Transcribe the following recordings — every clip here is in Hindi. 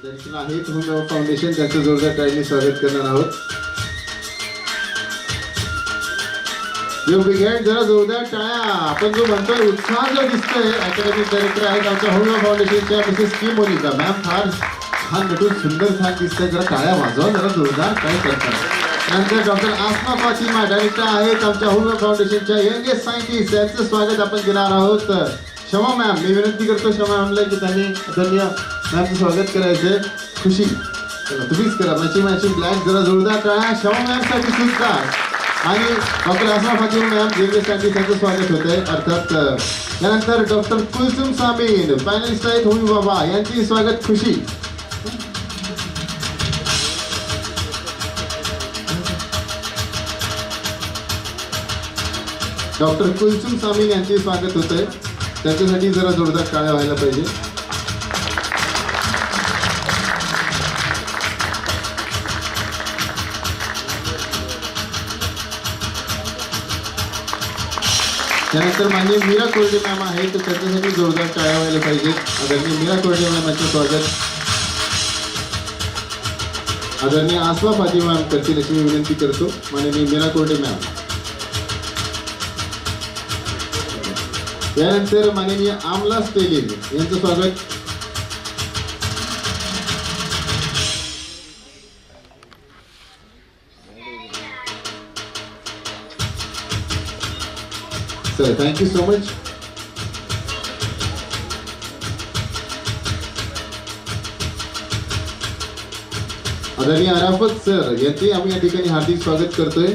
दर्शन आहेत होम फाउंडेशन त्यांचं जोरदार टाळ्यांनी स्वागत करणार आहोत. जरा जोरदार टाळ्या. आपण जो म्हणतोय उत्साह जो दिसतोय अकॅडमिक डायरेक्टर आहेत आमच्या होम फाउंडेशनच्या मिसेस की मोनिका मॅम. फार छान नटून सुंदर छान दिसतंय. जरा टाळ्या वाजवा जरा जोरदार. काय करतात. नंतर डॉक्टर आसमा फातिमा डायरेक्टर आहेत आमच्या होम फाउंडेशनच्या यंगेस्ट सायंटिस्ट यांचं स्वागत आपण करणार आहोत. क्षमा मॅम, मी विनंती करतो क्षमा मॅमला की त्यांनी आदरणीय मॅमचं स्वागत करायचंय. खुशी चला तुम्हीच करा. Matching black. जरा जोरदार टाळ्या क्षमा मॅमसाठी सुद्धा. आणि डॉक्टर आसमा फातिमा मॅम यंगेस्ट त्यांचं स्वागत होत आहे. अर्थात त्यानंतर डॉक्टर कुलसुम सामीन फायनलिस्ट आहेत होमी बाबा यांची स्वागत. खुशी डॉक्टर कुलसुम सामीन यांचे स्वागत होत आहे. त्यांच्यासाठी जरा जोरदार टाळ्या व्हायला पाहिजे. त्यानंतर माननीय मीरा कोरडे मॅम आहेत तर त्यांच्यासाठी जोरदार टाळ्या व्हायला पाहिजे. आदरणीय मीरा कोरडे मॅमांचे स्वागत. आदरणीय आसमा फातिमा मॅम करतील अशी मी विनंती करतो. माननीय मीरा कोरडे मॅम. त्यानंतर माननीय आमला स्टेलिन यांचं स्वागत. Sir thank you so much. आदरणीय अराफत सर यांचे आम्ही या ठिकाणी हार्दिक स्वागत करतोय.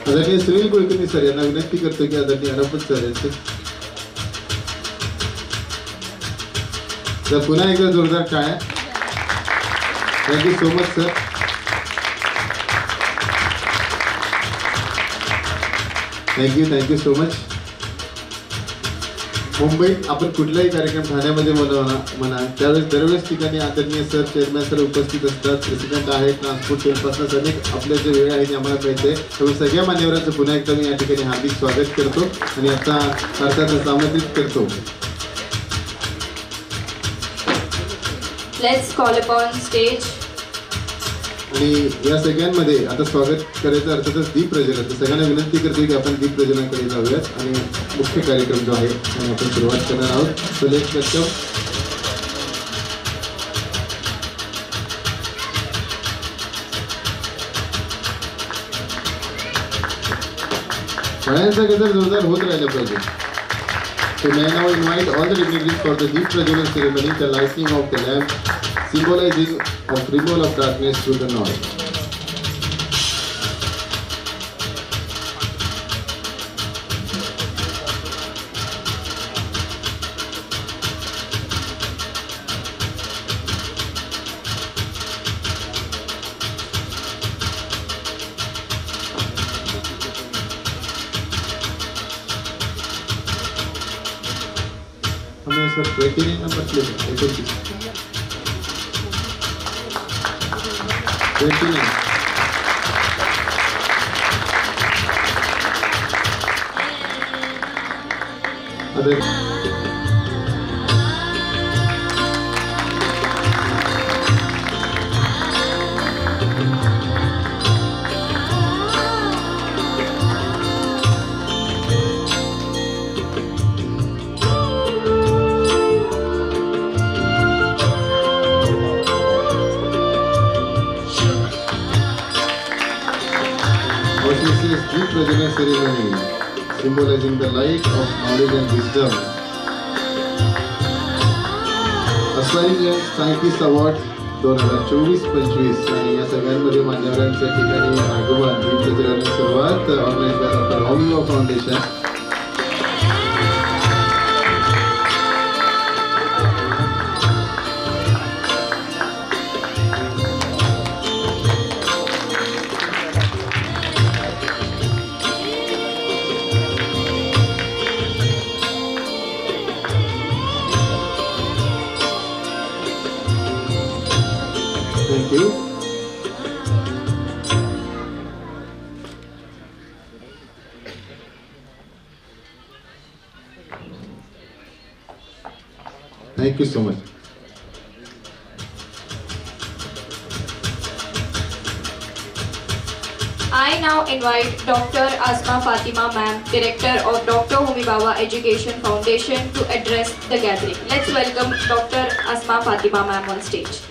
आदरणीय सुनील कुलकर्णी सर यांना विनंती करतो की आदरणीय अराफत सर यांचं तर पुन्हा एकदा जोरदार टाळ्या. Thank you so much sir. Thank you so much. मुंबईत आपण कुठलाही कार्यक्रम ठाण्यामध्ये म्हणा त्यावेळेस दरवेळेस ठिकाणी आदरणीय सर चेअरमॅन सर उपस्थित असतात. प्रेसिडेंट आहेत. ट्रान्सपोर्ट चेअरपर्सन अनेक आपल्या जे वेळ आहे ते आम्हाला कळते. त्यामुळे सगळ्या मान्यवरांचं पुन्हा एकदा मी या ठिकाणी हार्दिक स्वागत करतो आणि आता अर्थात आमंत्रित करतो. Let's call upon stage. आणि या सगळ्यांमध्ये आता स्वागत करायचं अर्थातच दीप प्रज्वलन. सगळ्यांना विनंती करतो की आपण दीप प्रज्वलनाकडे जाऊयात आणि मुख्य कार्यक्रम जो आहे त्याने आपण सुरुवात करणार आहोत. तो लेट करतो. सगळ्यांचा गजर जोरदार होत राहिला पाहिजे. So may I now invite all the dignitaries for the deep prajalan ceremony, the lighting of the lamp, symbolizing of removal of darkness through the noise. हमें sir 29 number plate 29 other deep prajalan ceremony symbolizing the light of knowledge and wisdom. Assigned Scientist Award 2024-25 आणि या सगळ्यांमध्ये मान्यवरांच्या ठिकाणी आगमन दीप प्रज्वलन सुरुवात organise by doctor Homi foundation. Thank you. Thank you so much. I now invite Dr. Asma Fatima ma'am, Director of Dr. Homi Baba Education Foundation to address the gathering. Let's welcome Dr. Asma Fatima ma'am on stage.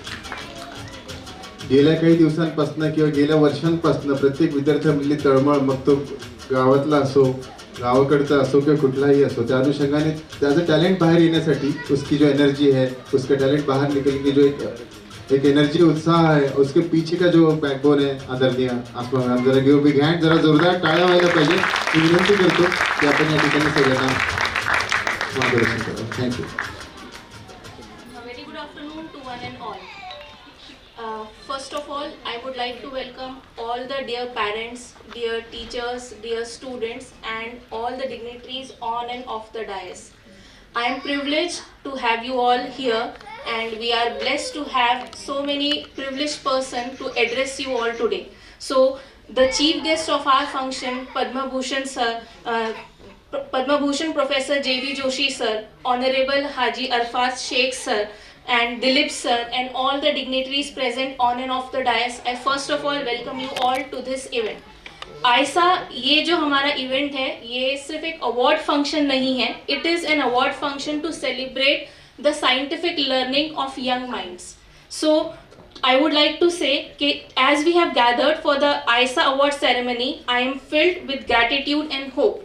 गेल्या काही दिवसांपासून किंवा गेल्या वर्षांपासून प्रत्येक विद्यार्थ्यांमधली तळमळ, मग तो गावातला असो, गावाकडचा असो किंवा कुठलाही असो, त्या अनुषंगाने त्याचं टॅलेंट बाहेर येण्यासाठी, उसकी जो एनर्जी है, उसका टैलेंट बाहर निकलने की जो एक एनर्जी, उत्साह है, उसके पीछे का जो बैकबोन है आदरणीय आसमा मॅम, जरा गिव बिग हँड, जरा जोरदार टाळ्या व्हायला पाहिजे. मी विनंती करतो की आपण या ठिकाणी सगळ्यांना मार्गदर्शन करावं. Thank you. A very good afternoon to one and all. First of all, I would like to welcome all the dear parents, dear teachers, dear students, and all the dignitaries on and off the dais. I am privileged to have you all here, and we are blessed to have so many privileged persons to address you all today. So, the chief guest of our function, Padma Bhushan sir, Padma Bhushan Professor J.V. Joshi sir, Honorable Haji Arfat Sheikh sir, and Dilip sir, and all the dignitaries present on and off the dais. I first of all welcome you all to this event. आयसा, ये जो हमारा इवेंट है, ये सिर्फ एक अवार्ड फंक्शन नहीं है. It is an award function to celebrate the scientific learning of young minds. So I would like to say that as we have gathered for the ISA award ceremony, I am filled with gratitude and hope.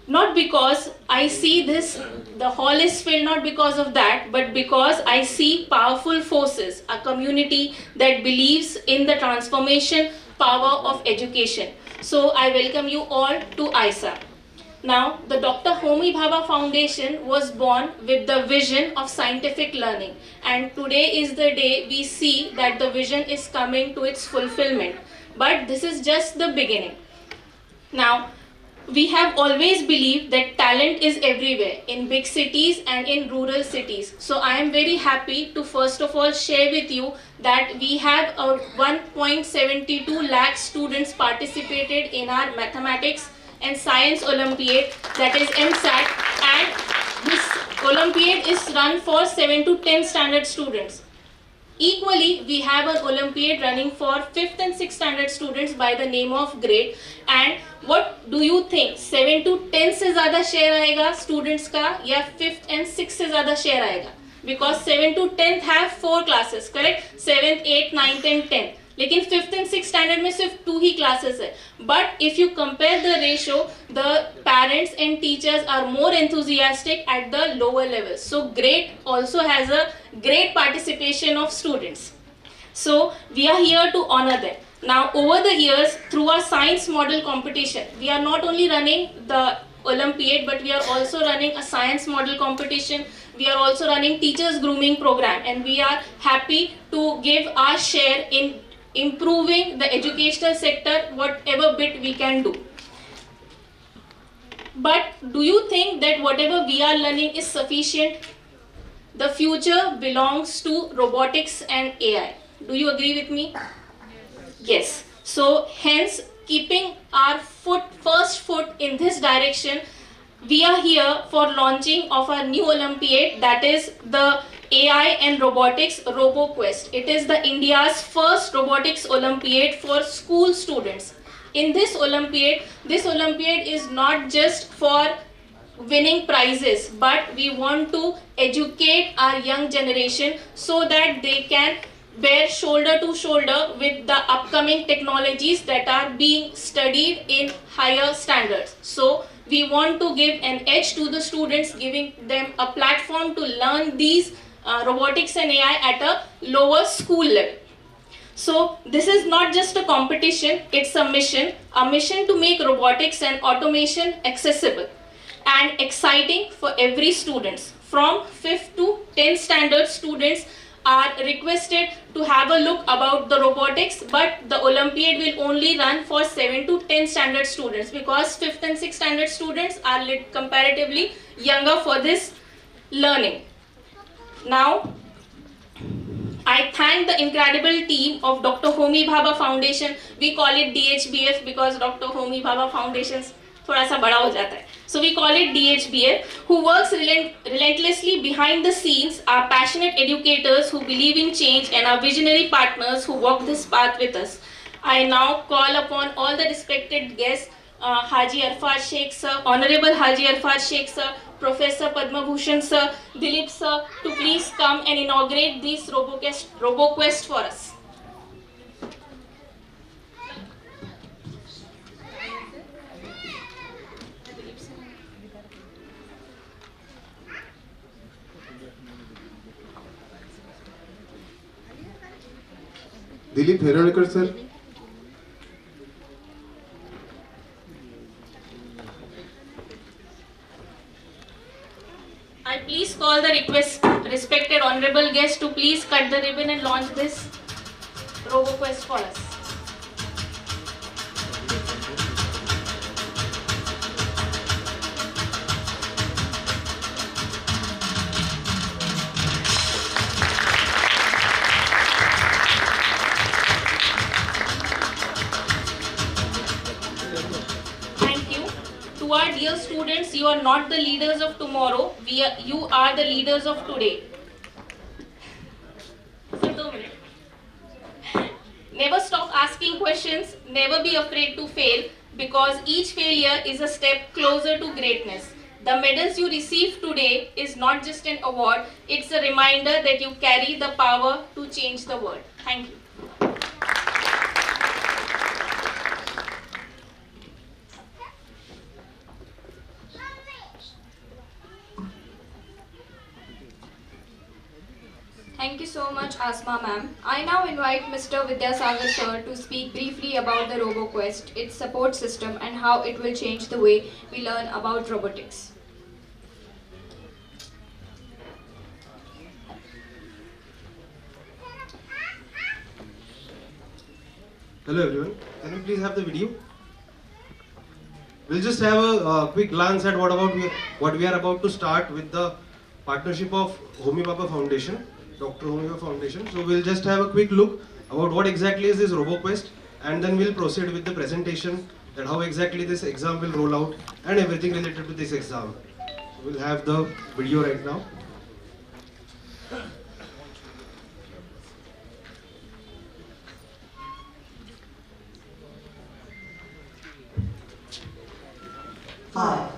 Not because I see this, the hall is filled not because of that, but because I see powerful forces, a community that believes in the transformation power of education. So I welcome you all to ISA. Now, the Dr. Homi Bhabha Foundation was born with the vision of scientific learning, and today is the day we see that the vision is coming to its fulfillment. But this is just the beginning. Now, we have always believed that talent is everywhere, in big cities and in rural cities. So I am very happy to first of all share with you that we have 1.72 lakh students participated in our mathematics and science Olympiad, that is MSAT, and this Olympiad is run for 7 to 10 standard students. Equally, we have an Olympiad running for 5th and 6th standard students by the name of GRADE. And what do you think? 7 to 10 से ज़्यादा शेयर आएगा students का या 5th and 6th से ज़्यादा शेयर आएगा? Because 7 to 10th have 4 classes, correct? 7th, 8th, 9th and 10th. लेकिन 5th and 6th standard में सिर्फ 2 ही classes है. But if you compare the ratio, the parents and teachers are more enthusiastic at the lower levels. So GRADE also has a great participation of students. So we are here to honor them. Now, over the years, through our science model competition, we are not only running the Olympiad, but we are also running a science model competition. We are also running teachers grooming program, and we are happy to give our share in improving the educational sector, whatever bit we can do. But do you think that whatever we are learning is sufficient? The future belongs to robotics and AI. Do you agree with me? Yes. So hence, keeping our first foot in this direction, we are here for launching of our new Olympiad, that is the AI and Robotics RoboQuest. It is the India's first robotics Olympiad for school students. In this Olympiad is not just for winning prizes, but we want to educate our young generation so that they can bear shoulder to shoulder with the upcoming technologies that are being studied in higher standards. So we want to give an edge to the students, giving them a platform to learn these robotics and AI at a lower school level. So this is not just a competition, it's a mission to make robotics and automation accessible and exciting for every students. From 5th to 10th standard students are requested to have a look about the robotics, but the Olympiad will only run for 7 to 10 standard students, because 5th and 6th standard students are comparatively younger for this learning. Now, I thank the incredible team of Dr. Homi Bhabha Foundation. We call it DHBF because Dr. Homi Bhabha Foundation थोड़ा सा बड़ा हो जाता है. So we call it DHBF, who works relentlessly behind the scenes, are passionate educators who believe in change, and are visionary partners who walk this path with us. I now call upon all the respected guests, Haji Arfat Sheikh sir, Honorable Haji Arfat Sheikh sir, Professor Padma Bhushan sir, Dilip sir, to please come and inaugurate this RoboQuest for us. Dilip Herolkar sir. I please call the respected honorable guests to please cut the ribbon and launch this RoboQuest for us. To our dear students, you are not the leaders of tomorrow, you are the leaders of today. Never stop asking questions, never be afraid to fail, because each failure is a step closer to greatness. The medals you receive today is not just an award, it's a reminder that you carry the power to change the world. Thank you. Thank you so much, Asma ma'am. I now invite Mr. Vidyasagar sir to speak briefly about the RoboQuest, its support system, and how it will change the way we learn about robotics. Hello everyone, can we please have the video? We'll just have a quick glance at what we are about to start with the partnership of Homi Bhabha Foundation, Dr. Homi Bhabha Foundation. So we'll just have a quick look about what exactly is this RoboQuest, and then we'll proceed with the presentation that how exactly this exam will roll out and everything related to this exam. So we'll have the video right now. Five,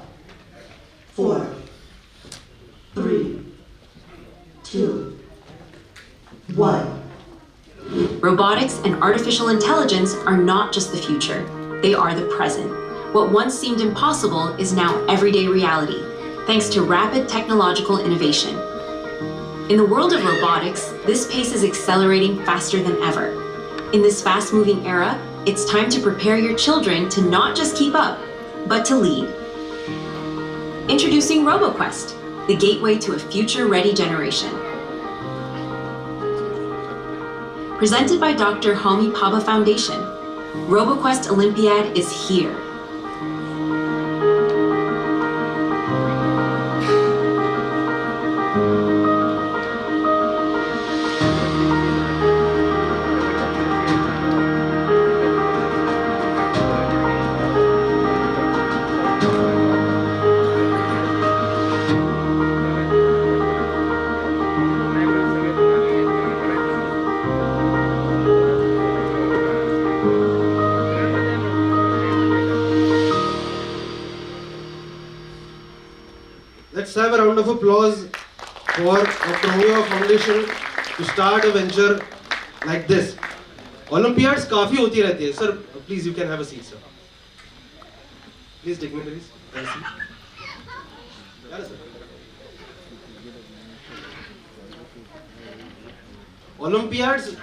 4, 3, 2, 1. Robotics and artificial intelligence are not just the future, they are the present. What once seemed impossible is now everyday reality, thanks to rapid technological innovation. In the world of robotics, this pace is accelerating faster than ever. In this fast-moving era, it's time to prepare your children to not just keep up, but to lead. Introducing RoboQuest, the gateway to a future-ready generation. Presented by Dr. Homi Bhabha Foundation, RoboQuest Olympiad is here. Let's have a round of applause for Dr. Homi Bhabha Foundation to start a venture like this. Olympiads काफी होती रहती है. Sir, please you can have a seat, sir. Please dignitaries, have a seat. Yeah, sir. Olympiads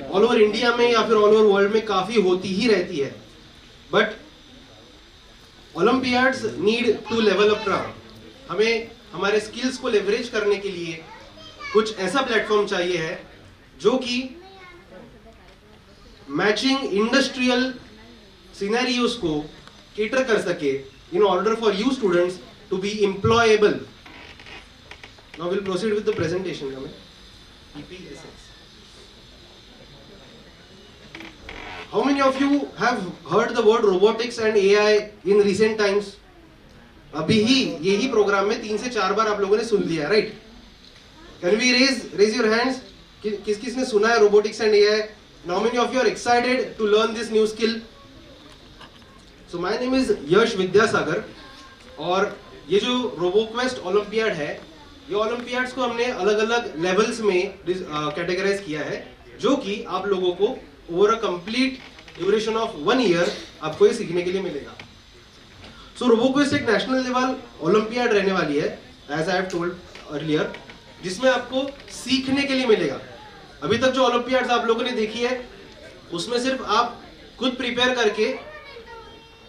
all over India में या फिर all over world में काफी होती ही रहती है. But Olympiads need to level up now. हमें हमारे स्किल्स को लेवरेज करने के लिए कुछ ऐसा प्लेटफॉर्म चाहिए है जो कि मैचिंग इंडस्ट्रियल सिनेरियोज को केटर कर सके in order for you students to be employable. Now will proceed with the presentation. How many of you have heard the word robotics and AI in recent times? अभी ही यही प्रोग्राम में 3 से 4 बार आप लोगों ने सुन लिया, right? Can we raise your hands? किस किसने सुना है robotics and AI Now many of you are excited to learn this new skill. So my name is Yash Vidyasagar और ये जो RoboQuest ओलंपियाड है, ये ओलंपियाड्स को हमने अलग अलग लेवल्स में कैटेगराइज किया है, जो कि आप लोगों को over a complete duration of 1 year आपको ये सीखने के लिए मिलेगा. सो RoboQuest एक नेशनल लेवल ओलंपियाड रहने वाली है, as I have told earlier, जिसमें आपको सीखने के लिए मिलेगा. अभी तक जो ओलंपियाड्स आप लोगों ने देखी है, उसमें सिर्फ आप खुद प्रिपेयर करके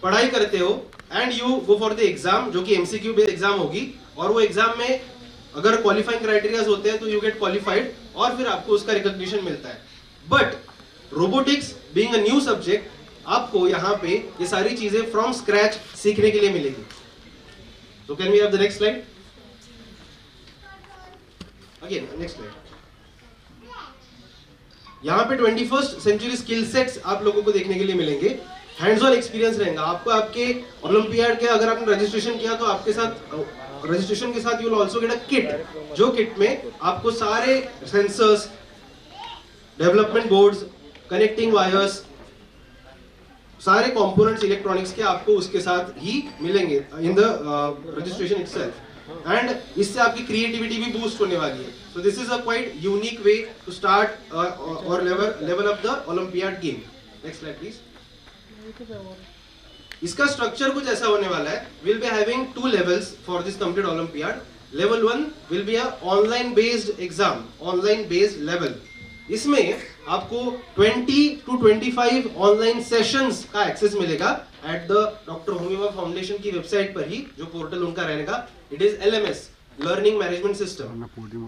पढ़ाई करते हो and you go for the exam, जो कि MCQ बेस्ड एग्जाम होगी, और वो एग्जाम में अगर क्वालिफाइंग क्राइटेरियाज होते हैं तो यू गेट क्वालिफाइड और फिर आपको उसका रिकॉग्निशन मिलता है. But robotics being a new subject, आपको यहाँ पे ये सारी चीजें फ्रॉम स्क्रैच सीखने के लिए मिलेगी. So can we have the next slide? Again next slide. यहाँ पे 21st सेंचुरी स्किल सेट्स आप लोगों को देखने के लिए मिलेंगे. हैंड्स ऑन एक्सपीरियंस रहेगा आपको. आपके ओलंपियाड के अगर आपने रजिस्ट्रेशन किया तो आपके साथ रजिस्ट्रेशन के साथ you will also get a kit, जो किट में आपको सारे sensors, development boards, connecting wires, सारे कंपोनेंट्स इलेक्ट्रॉनिक्स के आपको उसके साथ ही मिलेंगे in the registration itself. And इससे आपकी क्रिएटिविटी भी बूस्ट होने वाली है. So this is a quite unique way to start और level up the olympiad game. Next slide please. इसका स्ट्रक्चर कुछ ऐसा होने वाला है. Will be having 2 levels for this complete olympiad. Level 1 will be a online based exam, online based level. इसमें आपको 20 to 25 ऑनलाइन सेशंस का एक्सेस मिलेगा at the doctor Homi Baba foundation की वेबसाइट पर ही, जो पोर्टल उनका रहेगा. It is LMS, learning management system.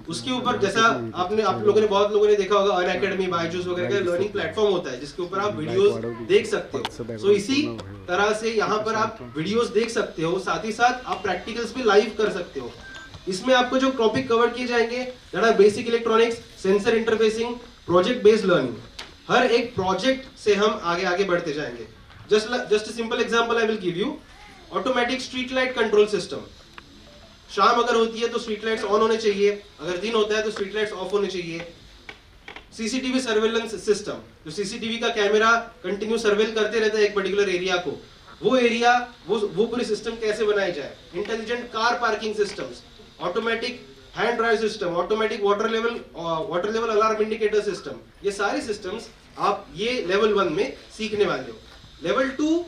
उसके ऊपर जैसा आप लोगों ने बहुत लोगों ने देखा होगा, अनअकैडमी, बायजूस वगैरह का लर्निंग प्लेटफॉर्म होता है, जिसके ऊपर आप वीडियोस देख सकते हो. सो इसी तरह से यहाँ पर आप वीडियोस देख सकते हो, साथ ही साथ आप प्रैक्टिकल्स भी लाइव कर सकते हो. इसमें आपको जो टॉपिक कवर किए जाएंगे, that are basic electronics, sensor interfacing, project based learning. हर एक प्रोजेक्ट से हम आगे आगे बढ़ते जाएंगे. Just simple example I will give you. Automatic street light control system. शाम अगर होती है तो स्ट्रीट लाइट्स ऑन होने चाहिए, अगर दिन होता है तो स्ट्रीट लाइट्स ऑफ होने चाहिए. सीसीटीवी सर्वेलेंस सिस्टम, जो सीसीटीवी का कैमरा कंटिन्यू सर्वेल करते रहता है एक पर्टिकुलर एरिया को, वो एरिया वो पूरी सिस्टम कैसे बनाई जाए. Intelligent car parking systems, automatic hand drive system, automatic water level alarm indicator system. ये सारी सिस्टम्स आप ये लेवल 1 में सीखने वाले हो. लेवल 2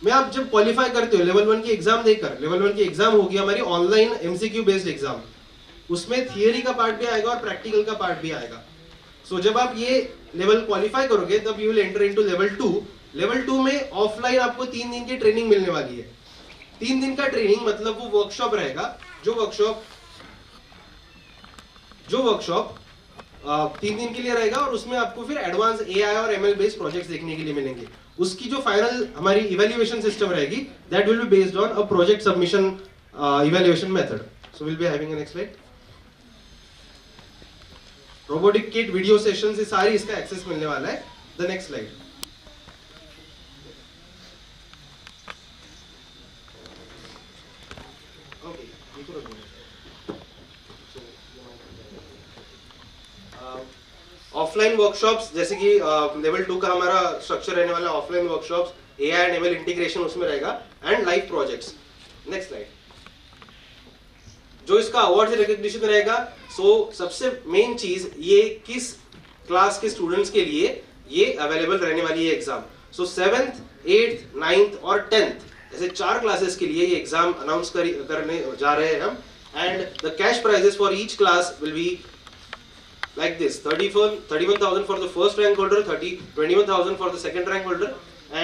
में आप जब क्वालिफाई करते हो, लेवल 1 की एग्जाम देकर, लेवल 1 की एग्जाम होगी हमारी ऑनलाइन MCQ बेस्ड एग्जाम. उसमें थियरी का पार्ट भी आएगा और प्रैक्टिकल का पार्ट भी आएगा. सो जब आप ये लेवल क्वालिफाई करोगे तब you will enter into level 2. Level 2 में ऑफलाइन आपको 3 दिन की ट्रेनिंग मिलने वाली है. 3 दिन का ट्रेनिंग मतलब वो वर्कशॉप रहेगा, जो वर्कशॉप 3 दिन के लिए रहेगा, और उसमें आपको फिर एडवांस AI और ML बेस्ड प्रोजेक्ट्स देखने के लिए मिलेंगे. उसकी जो फाइनल हमारी इवैल्यूएशन सिस्टम रहेगी, that will be based on a project submission evaluation method. So will be having a next slide. Robotic kit, video sessions, ये सारी इसका एक्सेस मिलने वाला है. The next slide. Offline workshops, जैसे कि लेवल 2 का हमारा स्ट्रक्चर रहने वाला है. Offline workshops, AI and ML integration उसमें रहेगा, and live projects. Next slide. जो इसका अवार्ड से रिकॉग्निशन रहेगा, सो सबसे मेन चीज ये किस क्लास के स्टूडेंट्स के लिए ये अवेलेबल रहने वाली है एग्जाम. सो 7th, 8th, 9th और 10th ऐसे 4 क्लासेस के लिए ये एग्जाम अनाउंस करने जा रहे हैं हम. And the cash prices for each class will be like this: 31,000 for the first rank holder, 21,000 for the second rank holder,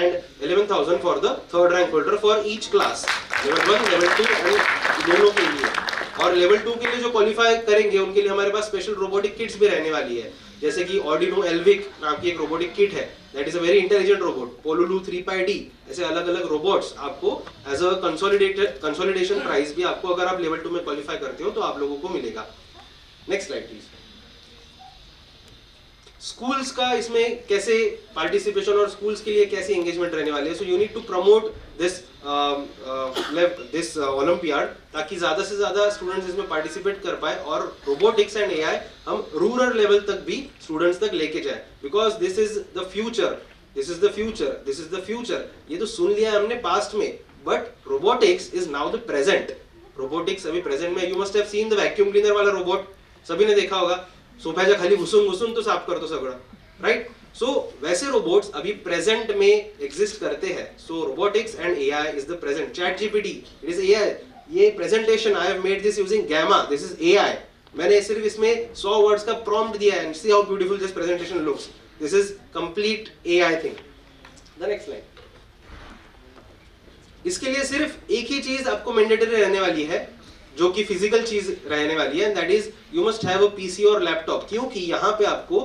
and 11,000 for the third rank holder for each class. Level 1, Level 2 and दोनों के लिए. और Level 2 के लिए जो क्वालिफाई करेंगे उनके लिए हमारे पास स्पेशल रोबोटिक किट्स भी रहने वाली है, जैसे कि Ordino Elvic नाम की एक रोबोटिक किट है. That is a very intelligent robot. Pololu 3πD, ऐसे अलग अलग रोबोट्स आपको एज अ कंसोलिडेशन प्राइस भी आपको, अगर आप लेवल 2 में क्वालिफाई करते हो तो आप लोगों को मिलेगा. Next slide please. स्कूल्स का इसमें कैसे पार्टिसिपेशन और स्कूल्स के लिए कैसे एंगेजमेंट रहने वाली है. So you need to promote this olympiad, ताकि ज्यादा से ज्यादा स्टूडेंट्स इसमें पार्टिसिपेट कर पाए और रोबोटिक्स एंड AI हम रूरल लेवल तक भी स्टूडेंट्स तक लेके जाए, because this is the future, this is the future, this is the future. ये तो सुन लिया हमने पास्ट में, but robotics is now the present. Robotics अभी प्रेजेंट में. You must have seen the vacuum cleaner वाला रोबोट, सभी ने देखा होगा. सोफ्याच्या खाली घुसून तो साफ करतो सगळं, राइट. सो वैसे रोबोट्स अभी प्रेजेंट में एग्जिस्ट करते हैं. So robotics and AI is the present. ChatGPT it is AI. ये presentation I have made this using Gamma, this is AI. मैंने सिर्फ इसमें 100 वर्ड्स का प्रॉम्प्ट दिया है, and see how beautiful this presentation looks. This is complete AI thing. The next slide. इसके लिए सिर्फ एक ही चीज आपको मैंडेटरी रहने वाली है, जो कि फिजिकल चीज रहने वाली है, and that is you must have a PC और लैपटॉप. क्योंकि यहाँ पे आपको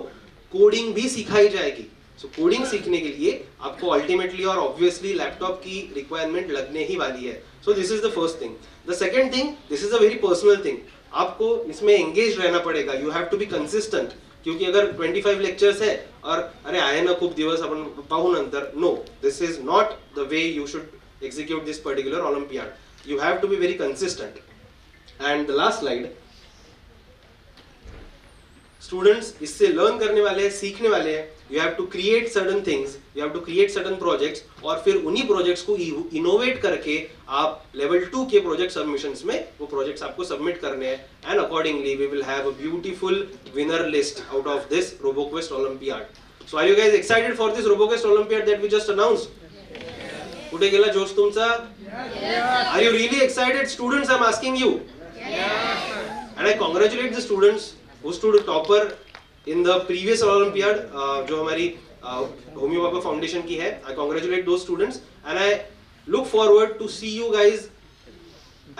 कोडिंग भी सिखाई जाएगी. सो कोडिंग सीखने के लिए आपको अल्टीमेटली और ऑब्वियसली लैपटॉप की रिक्वायरमेंट लगने ही वाली है. So this is the first thing. The second thing, this is a very personal thing. आपको इसमें एंगेज रहना पड़ेगा. You have to be consistent. क्योंकि अगर 25 लेक्चर्स है और अरे आहे ना खूप दिवस आपण पाहू नंतर, no, this is not the way you should execute this particular olympiad. You have to be very consistent. And the last slide. Students इससे लर्न करने वाले हैं, सीखने वाले हैं. You have to create certain things, you have to create certain projects, और फिर उन्हीं प्रोजेक्ट्स को इनोवेट करके आप लेवल 2 के प्रोजेक्ट सबमिशंस में वो प्रोजेक्ट्स आपको सबमिट करने हैं. And accordingly we will have a beautiful winner list out of this RoboQuest Olympiad. So are you guys excited for this RoboQuest Olympiad that we just announced? कुठे गेला जोश तुमचा? Are you really excited students? I am asking you. And I congratulate the students who stood topper in the previous Olympiad, जो हमारी होमी पापा फाउंडेशन की है. I congratulate those students and I look forward to see you guys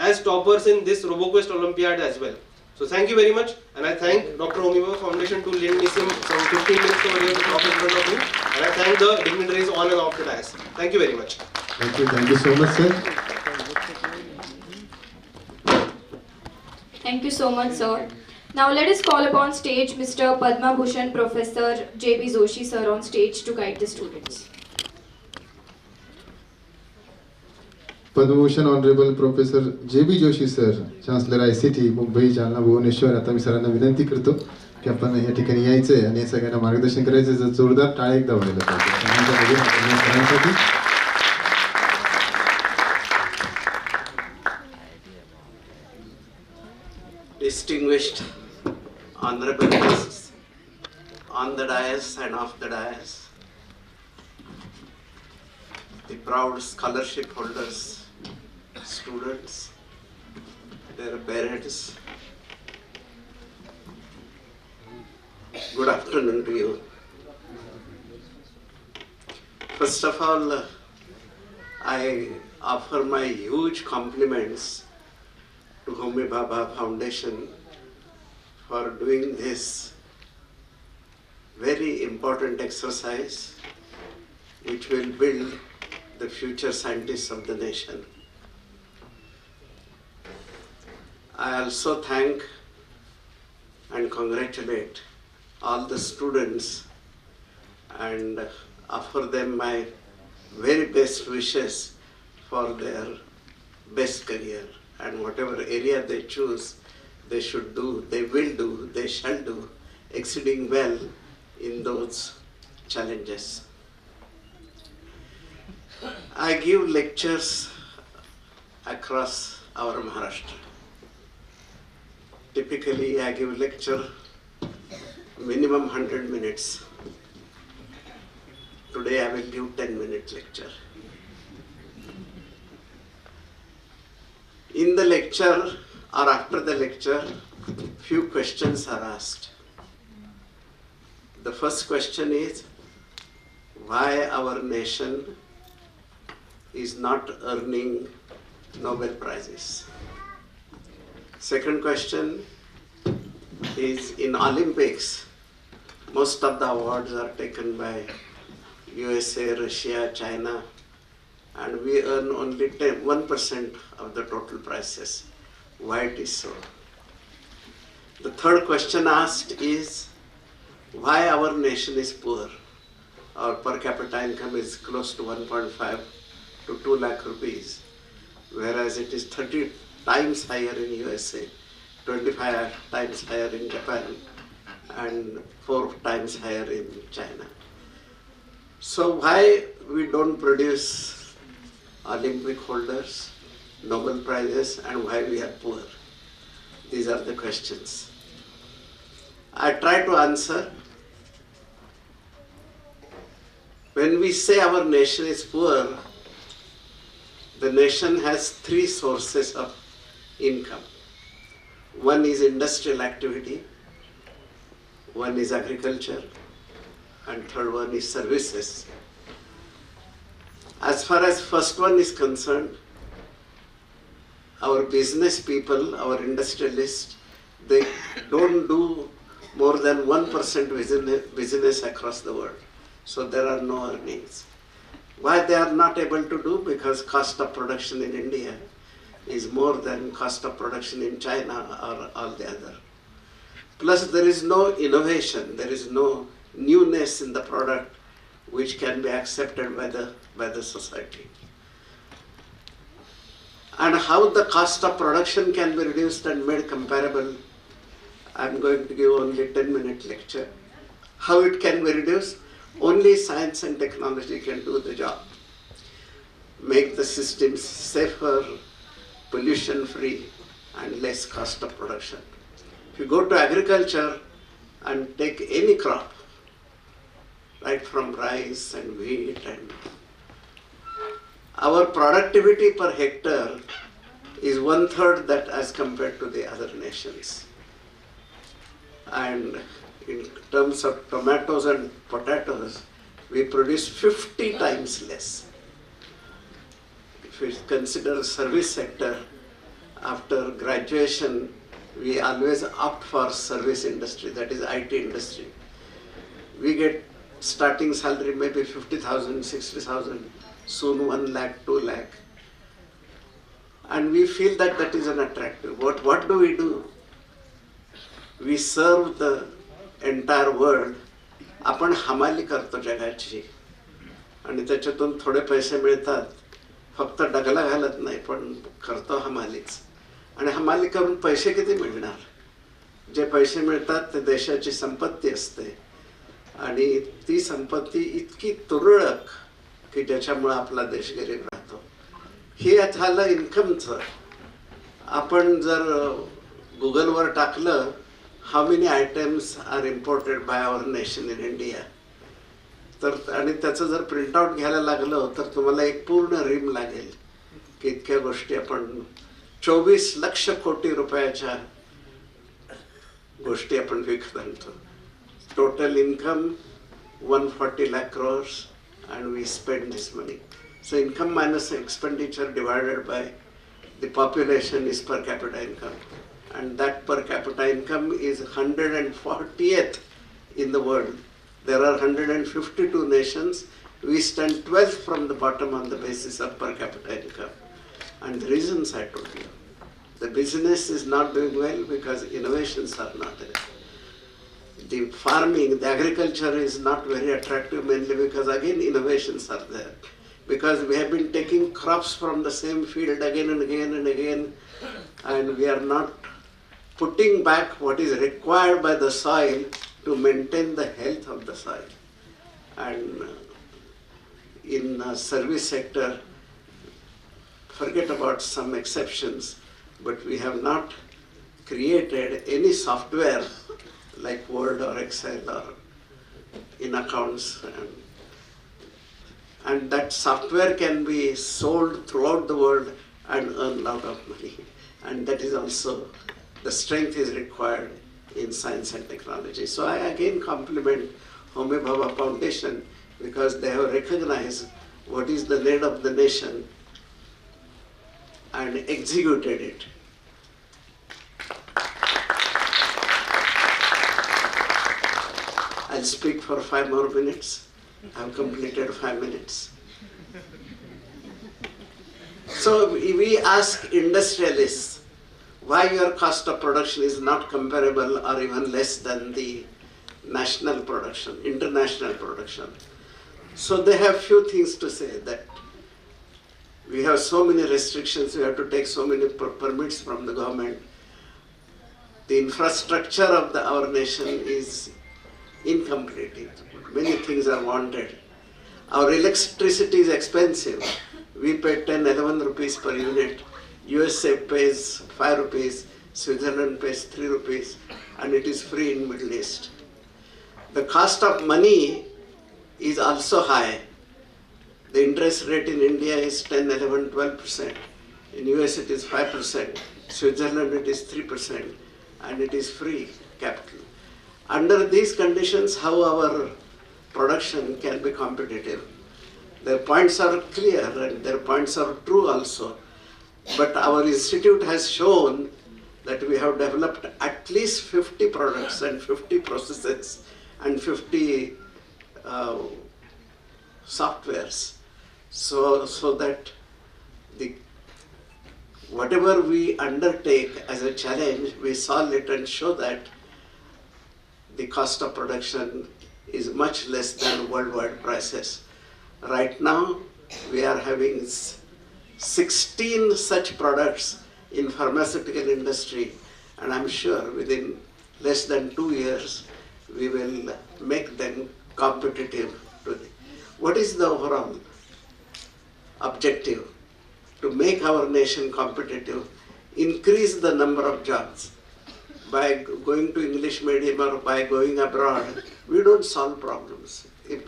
as toppers in this RoboQuest Olympiad as well. So thank you very much, and I thank Dr. Homi Bhabha Foundation to lend me some 15 minutes over here to talk in front of you, and I thank the dignitaries on and off the dais. Thank you very much. Thank you so much, sir. Thank you so much, sir. Now let us call upon stage Mr. Padma Bhushan Professor J.B. Joshi sir on stage to guide the students. Padma Bhushan honourable professor J B. Joshi sir, chancellor ICT Mumbai, Jalna, Bhubaneswar. आता मी सरांना विनंती करतो की आपण या ठिकाणी यायचंय आणि सगळ्यांना मार्गदर्शन करायचं. जोरदार टाळ्या एकदा व्हायला पाहिजे सरांसाठी. Distinguished honorable guests on the dais and off the dais, the proud scholarship holders, students, their parents, good afternoon to you. First of all, I offer my huge compliments to Homi Bhabha Foundation for doing this very important exercise which will build the future scientists of the nation. I also thank and congratulate all the students and offer them my very best wishes for their best career. And whatever area they choose, they should do, they will do, they shall do exceeding well in those challenges. I give lectures across our Maharashtra. Typically, I give lecture minimum 100 minutes. Today, I will give 10-minute lecture. In the lecture or after the lecture, few questions are asked. The first question is, why our nation is not earning Nobel Prizes? Second question is, in Olympics, most of the awards are taken by USA, Russia, China, and we earn only 1% of the total prizes. Why it is so? The third question asked is, why our nation is poor? Our per capita income is close to 1.5 to 2 lakh rupees, whereas it is 30 times higher in USA, 25 times higher in Japan, and 4 times higher in China. So why we don't produce Olympic holders, Nobel Prizes, and why we are poor? These are the questions. I try to answer. When we say our nation is poor, the nation has 3 sources of income. One is industrial activity, one is agriculture, and third one is services. As far as first one is concerned, our business people, our industrialists, they don't do more than 1% business across the world. So there are no earnings. Why they are not able to do? Because cost of production in India is more than cost of production in China or all the other. Plus there is no innovation, there is no newness in the product which can be accepted by the society. And how the cost of production can be reduced and made comparable, I'm going to give only 10-minute lecture. How it can be reduced? Only science and technology can do the job. Make the systems safer, pollution-free, and less cost of production. If you go to agriculture and take any crop, right from rice and wheat, and our productivity per hectare is 1/3 that as compared to the other nations. And in terms of tomatoes and potatoes, we produce 50 times less. If we consider service sector, after graduation, we always opt for service industry, that is IT industry. We get starting salary maybe 50,000, 60,000, soon 1 lakh, 2 lakh. And we feel that that is unattractive. What do? We serve the entire world. आपण हमाली करतो जगाची आणि त्याच्यातून थोडे पैसे मिळतात. फक्त डगला घालत नाही पण करतो हमालीच. आणि हमाली करून पैसे किती मिळणार? जे पैसे मिळतात ते देशाची संपत्ती असते आणि ती संपत्ती इतकी तुरळक की ज्याच्यामुळे आपला देश गरीब राहतो. हे झालं इन्कमचं. आपण जर गुगलवर टाकलं how many items are imported by our nation in India, तर आणि त्याचं जर प्रिंट आउट घ्यायला लागलं तर तुम्हाला एक पूर्ण रीम लागेल की इतक्या गोष्टी आपण 24 लक्ष कोटी रुपयाच्या गोष्टी आपण विकत आणतो. Total income 140 lakh crores and we spend this money. So income minus expenditure divided by the population is per capita income. And that per capita income is 140th in the world. There are 152 nations. We stand 12th from the bottom on the basis of per capita income. And the reasons I told you. The business is not doing well because innovations are not there. The farming, the agriculture is not very attractive mainly because again innovations are there. Because we have been taking crops from the same field again and again and again, and we are not putting back what is required by the soil to maintain the health of the soil. And in service sector, forget about some exceptions, but we have not created any software like Word or Excel or in accounts. And that software can be sold throughout the world and earn a lot of money. And that is also, the strength is required in science and technology. So I again compliment Homi Bhabha Foundation because they have recognized what is the need of the nation and executed it. I'll speak for 5 more minutes. I've completed 5 minutes. So we ask industrialists why your cost of production is not comparable or even less than the national production, international production. So they have few things to say, that we have so many restrictions, we have to take so many permits from the government. the infrastructure of our nation is incomplete. Many things are wanted. Our electricity is expensive. We pay 10, 11 rupees per unit. USA pays 5 rupees, Switzerland pays 3 rupees, and it is free in Middle East. The cost of money is also high. The interest rate in India is 10, 11, 12%. In US it is 5%. Switzerland it is 3%. And it is free capital. Under these conditions, how our production can be competitive? Their points are clear and their points are true also. But our institute has shown that we have developed at least 50 products and 50 processes and 50 softwares. So that whatever we undertake as a challenge, we solve it and show that the cost of production is much less than worldwide prices. Right now, we are having 16 such products in pharmaceutical industry, and I'm sure within less than 2 years, we will make them competitive. What is the overall objective? To make our nation competitive, increase the number of jobs. By going to English medium or by going abroad, we don't solve problems. If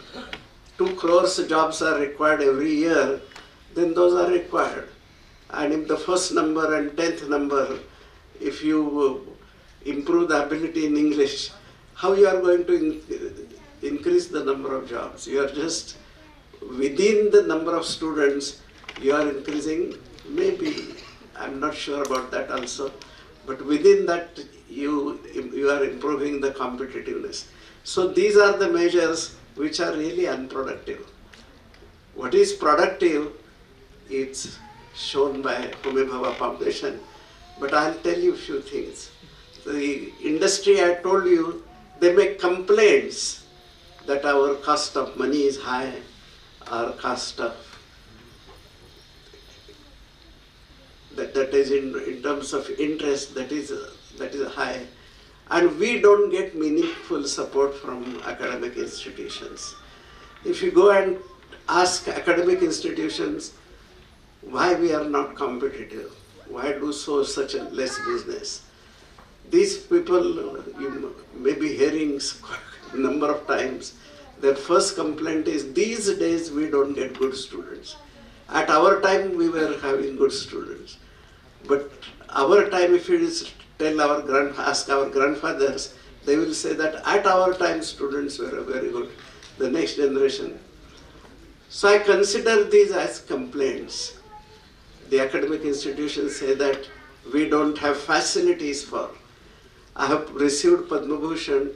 2 crores jobs are required every year, then those are required. And if the first number and 10th number, if you improve the ability in English, how you are going to increase the number of jobs? You are just within the number of students, you are increasing, maybe, I'm not sure about that also, but within that you are improving the competitiveness. So these are the measures which are really unproductive. What is productive, it's shown by Homi Bhabha Foundation, but I'll tell you a few things. The industry, I told you, they make complaints that our cost of money is high, our cost of that is in terms of interest, that is high, and we don't get meaningful support from academic institutions. If you go and ask academic institutions why we are not competitive, why do such a less business, these people, you may be hearing a number of times, their first complaint is, these days we don't get good students. At our time we were having good students. But our time, if you ask our grandfathers, they will say that at our time students were very good, the next generation. So I consider these as complaints. The academic institutions say that we don't have facilities for. I have received Padma Bhushan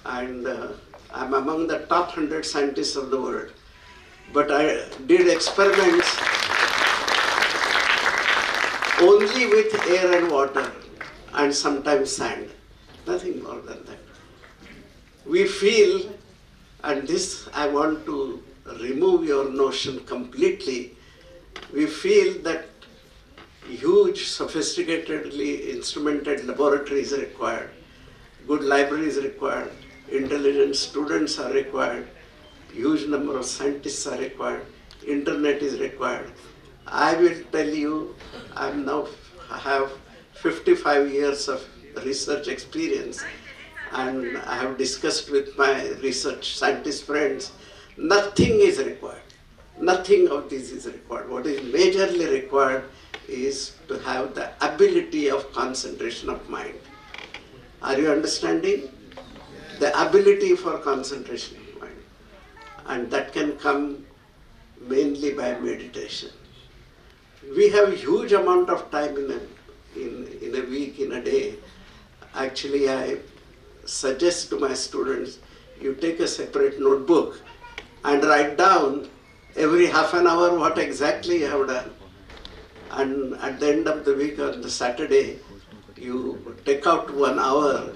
and I'm among the top 100 scientists of the world. But I did experiments only with air and water and sometimes sand, nothing more than that. We feel, and this I want to remove your notion completely, we feel that huge sophisticatedly instrumented laboratories are required, good libraries are required, intelligent students are required, huge number of scientists are required, internet is required. I will tell you, I have 55 years of research experience, and I have discussed with my research scientist friends, nothing is required. Nothing of this is required. What is majorly required is to have the ability of concentration of mind. Are you understanding? The ability for concentration of mind. And that can come mainly by meditation. We have a huge amount of time in a week, in a day. Actually, I suggest to my students, you take a separate notebook and write down every half an hour what exactly you have done. And at the end of the week, on the Saturday, you take out 1 hour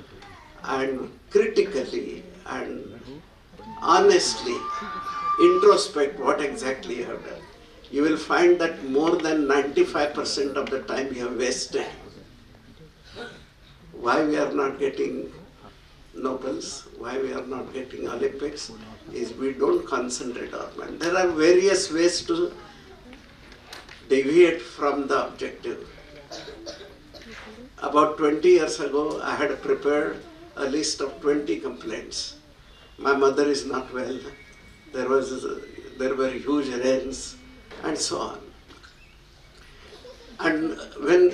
and critically and honestly introspect what exactly you have done. You will find that more than 95% of the time you have wasted. why we are not getting Nobels, why we are not getting Olympics, is we don't concentrate our mind. There are various ways to deviate from the objective. About 20 years ago, I had prepared a list of 20 complaints. My mother is not well, there were huge rains, and so on. And when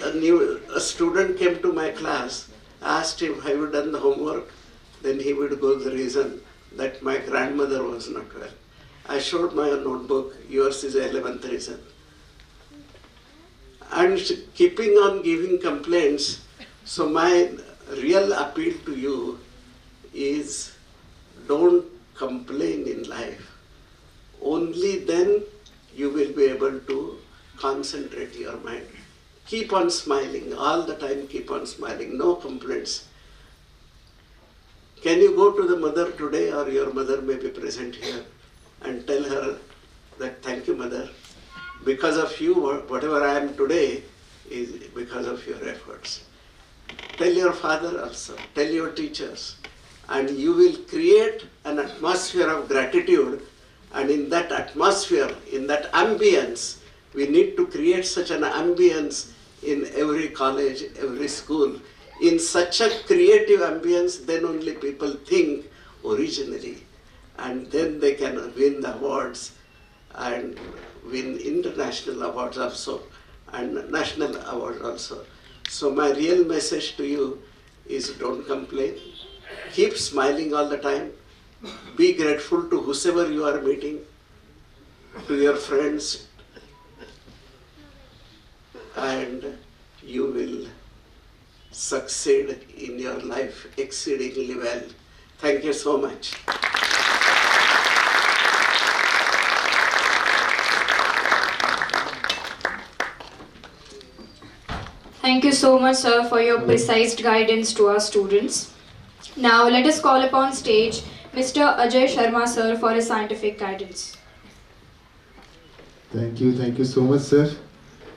a student came to my class, I asked him, have you done the homework? Then he would go the reason that my grandmother was not well. I showed my notebook, yours is the 11th reason. And keeping on giving complaints, so my real appeal to you is don't complain in life. Only then you will be able to concentrate your mind. Keep on smiling, all the time keep on smiling, no complaints. Can you go to the mother today, or your mother may be present here, and tell her that thank you mother, because of you whatever I am today is because of your efforts. Tell your father also, tell your teachers, and you will create an atmosphere of gratitude. And in that atmosphere, in that ambience, we need to create such an ambience in every college, every school. In such a creative ambience, then only people think originally, and then they can win the awards and win international awards also and national awards also. So my real message to you is don't complain, keep smiling all the time, be grateful to whosoever you are meeting, to your friends, and you will succeed in your life exceedingly well. Thank you so much. Thank you so much, sir, for your precise guidance to our students. Now let us call upon stage Mr. Ajay Sharma, sir, for his scientific guidance. Thank you so much sir.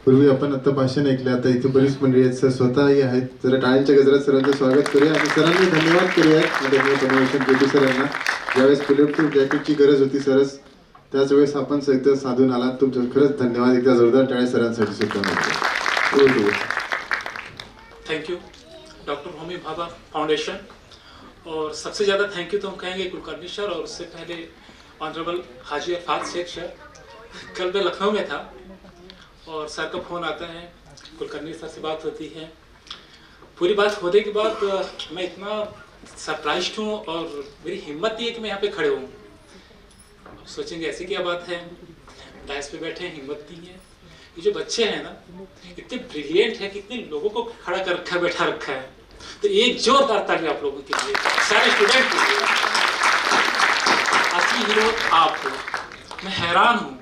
पूर्वी आपण आता भाषण ऐकले, आता इथे बरीच मंडळी आहेत, सर स्वतःही आहेत. जरा टाळ्यांच्या गजरात सरांचं स्वागत करूया आणि सरांनी धन्यवाद करूयात माननीय पद्मभूषण ज्योती सरांना. ज्यावेळेस बुलेटप्रूफ जॅकेटची गरज होती सरस, त्याच वेळेस आपण सहित साधून आलात. तुमचं खरंच धन्यवाद. एकदा जोरदार टाळ्या सरांसाठी सुद्धा. Thank you doctor Homi Bhabha foundation. और सबसे ज़्यादा थैंक यू तो हम कहेंगे कुलकर्णी सर, और उससे पहले ऑनरेबल हाजी अरफात शेख सर. कल मैं लखनऊ में था और सर का फ़ोन आता है, कुलकर्णी सर से बात होती है. पूरी बात होने के बाद मैं इतना सरप्राइज्ड हूँ और मेरी हिम्मत नहीं है कि मैं यहाँ पे खड़े हूँ. सोचेंगे ऐसी क्या बात है, डायस पे बैठे हैं, हिम्मत नहीं है. ये जो बच्चे हैं ना, इतने ब्रिलियंट है, कितने लोगों को खड़ा कर रखा है, बैठा रखा है. तो एक जोरदार ताली आप लोगों के लिए, सारे स्टूडेंट के लिए. असली हीरो आप हो. मैं हैरान हूँ,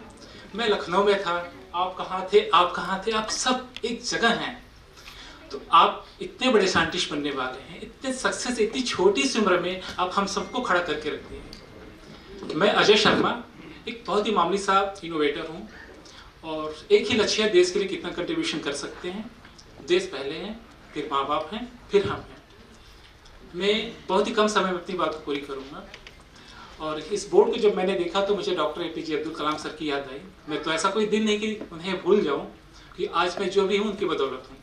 मैं लखनऊ में था, आप कहाँ थे, आप कहाँ थे, आप सब एक जगह हैं. तो आप इतने बड़े साइंटिस्ट बनने वाले हैं, इतने सक्सेस इतनी छोटी सी उम्र में आप हम सबको खड़ा करके रखते हैं. मैं अजय शर्मा एक बहुत ही मामूली सा इनोवेटर हूँ और एक ही लक्ष्य है, देश के लिए कितना कंट्रीब्यूशन कर सकते हैं. देश पहले हैं, फिर माँ बाप हैं, फिर हम हैं. मैं बहुत ही कम समय में अपनी बात को पूरी करूँगा. और इस बोर्ड को जब मैंने देखा तो मुझे doctor APJ Abdul Kalam sir की याद आई. मैं तो ऐसा कोई दिन नहीं कि उन्हें भूल जाऊँ, कि आज मैं जो भी हूँ उनकी बदौलत हूँ.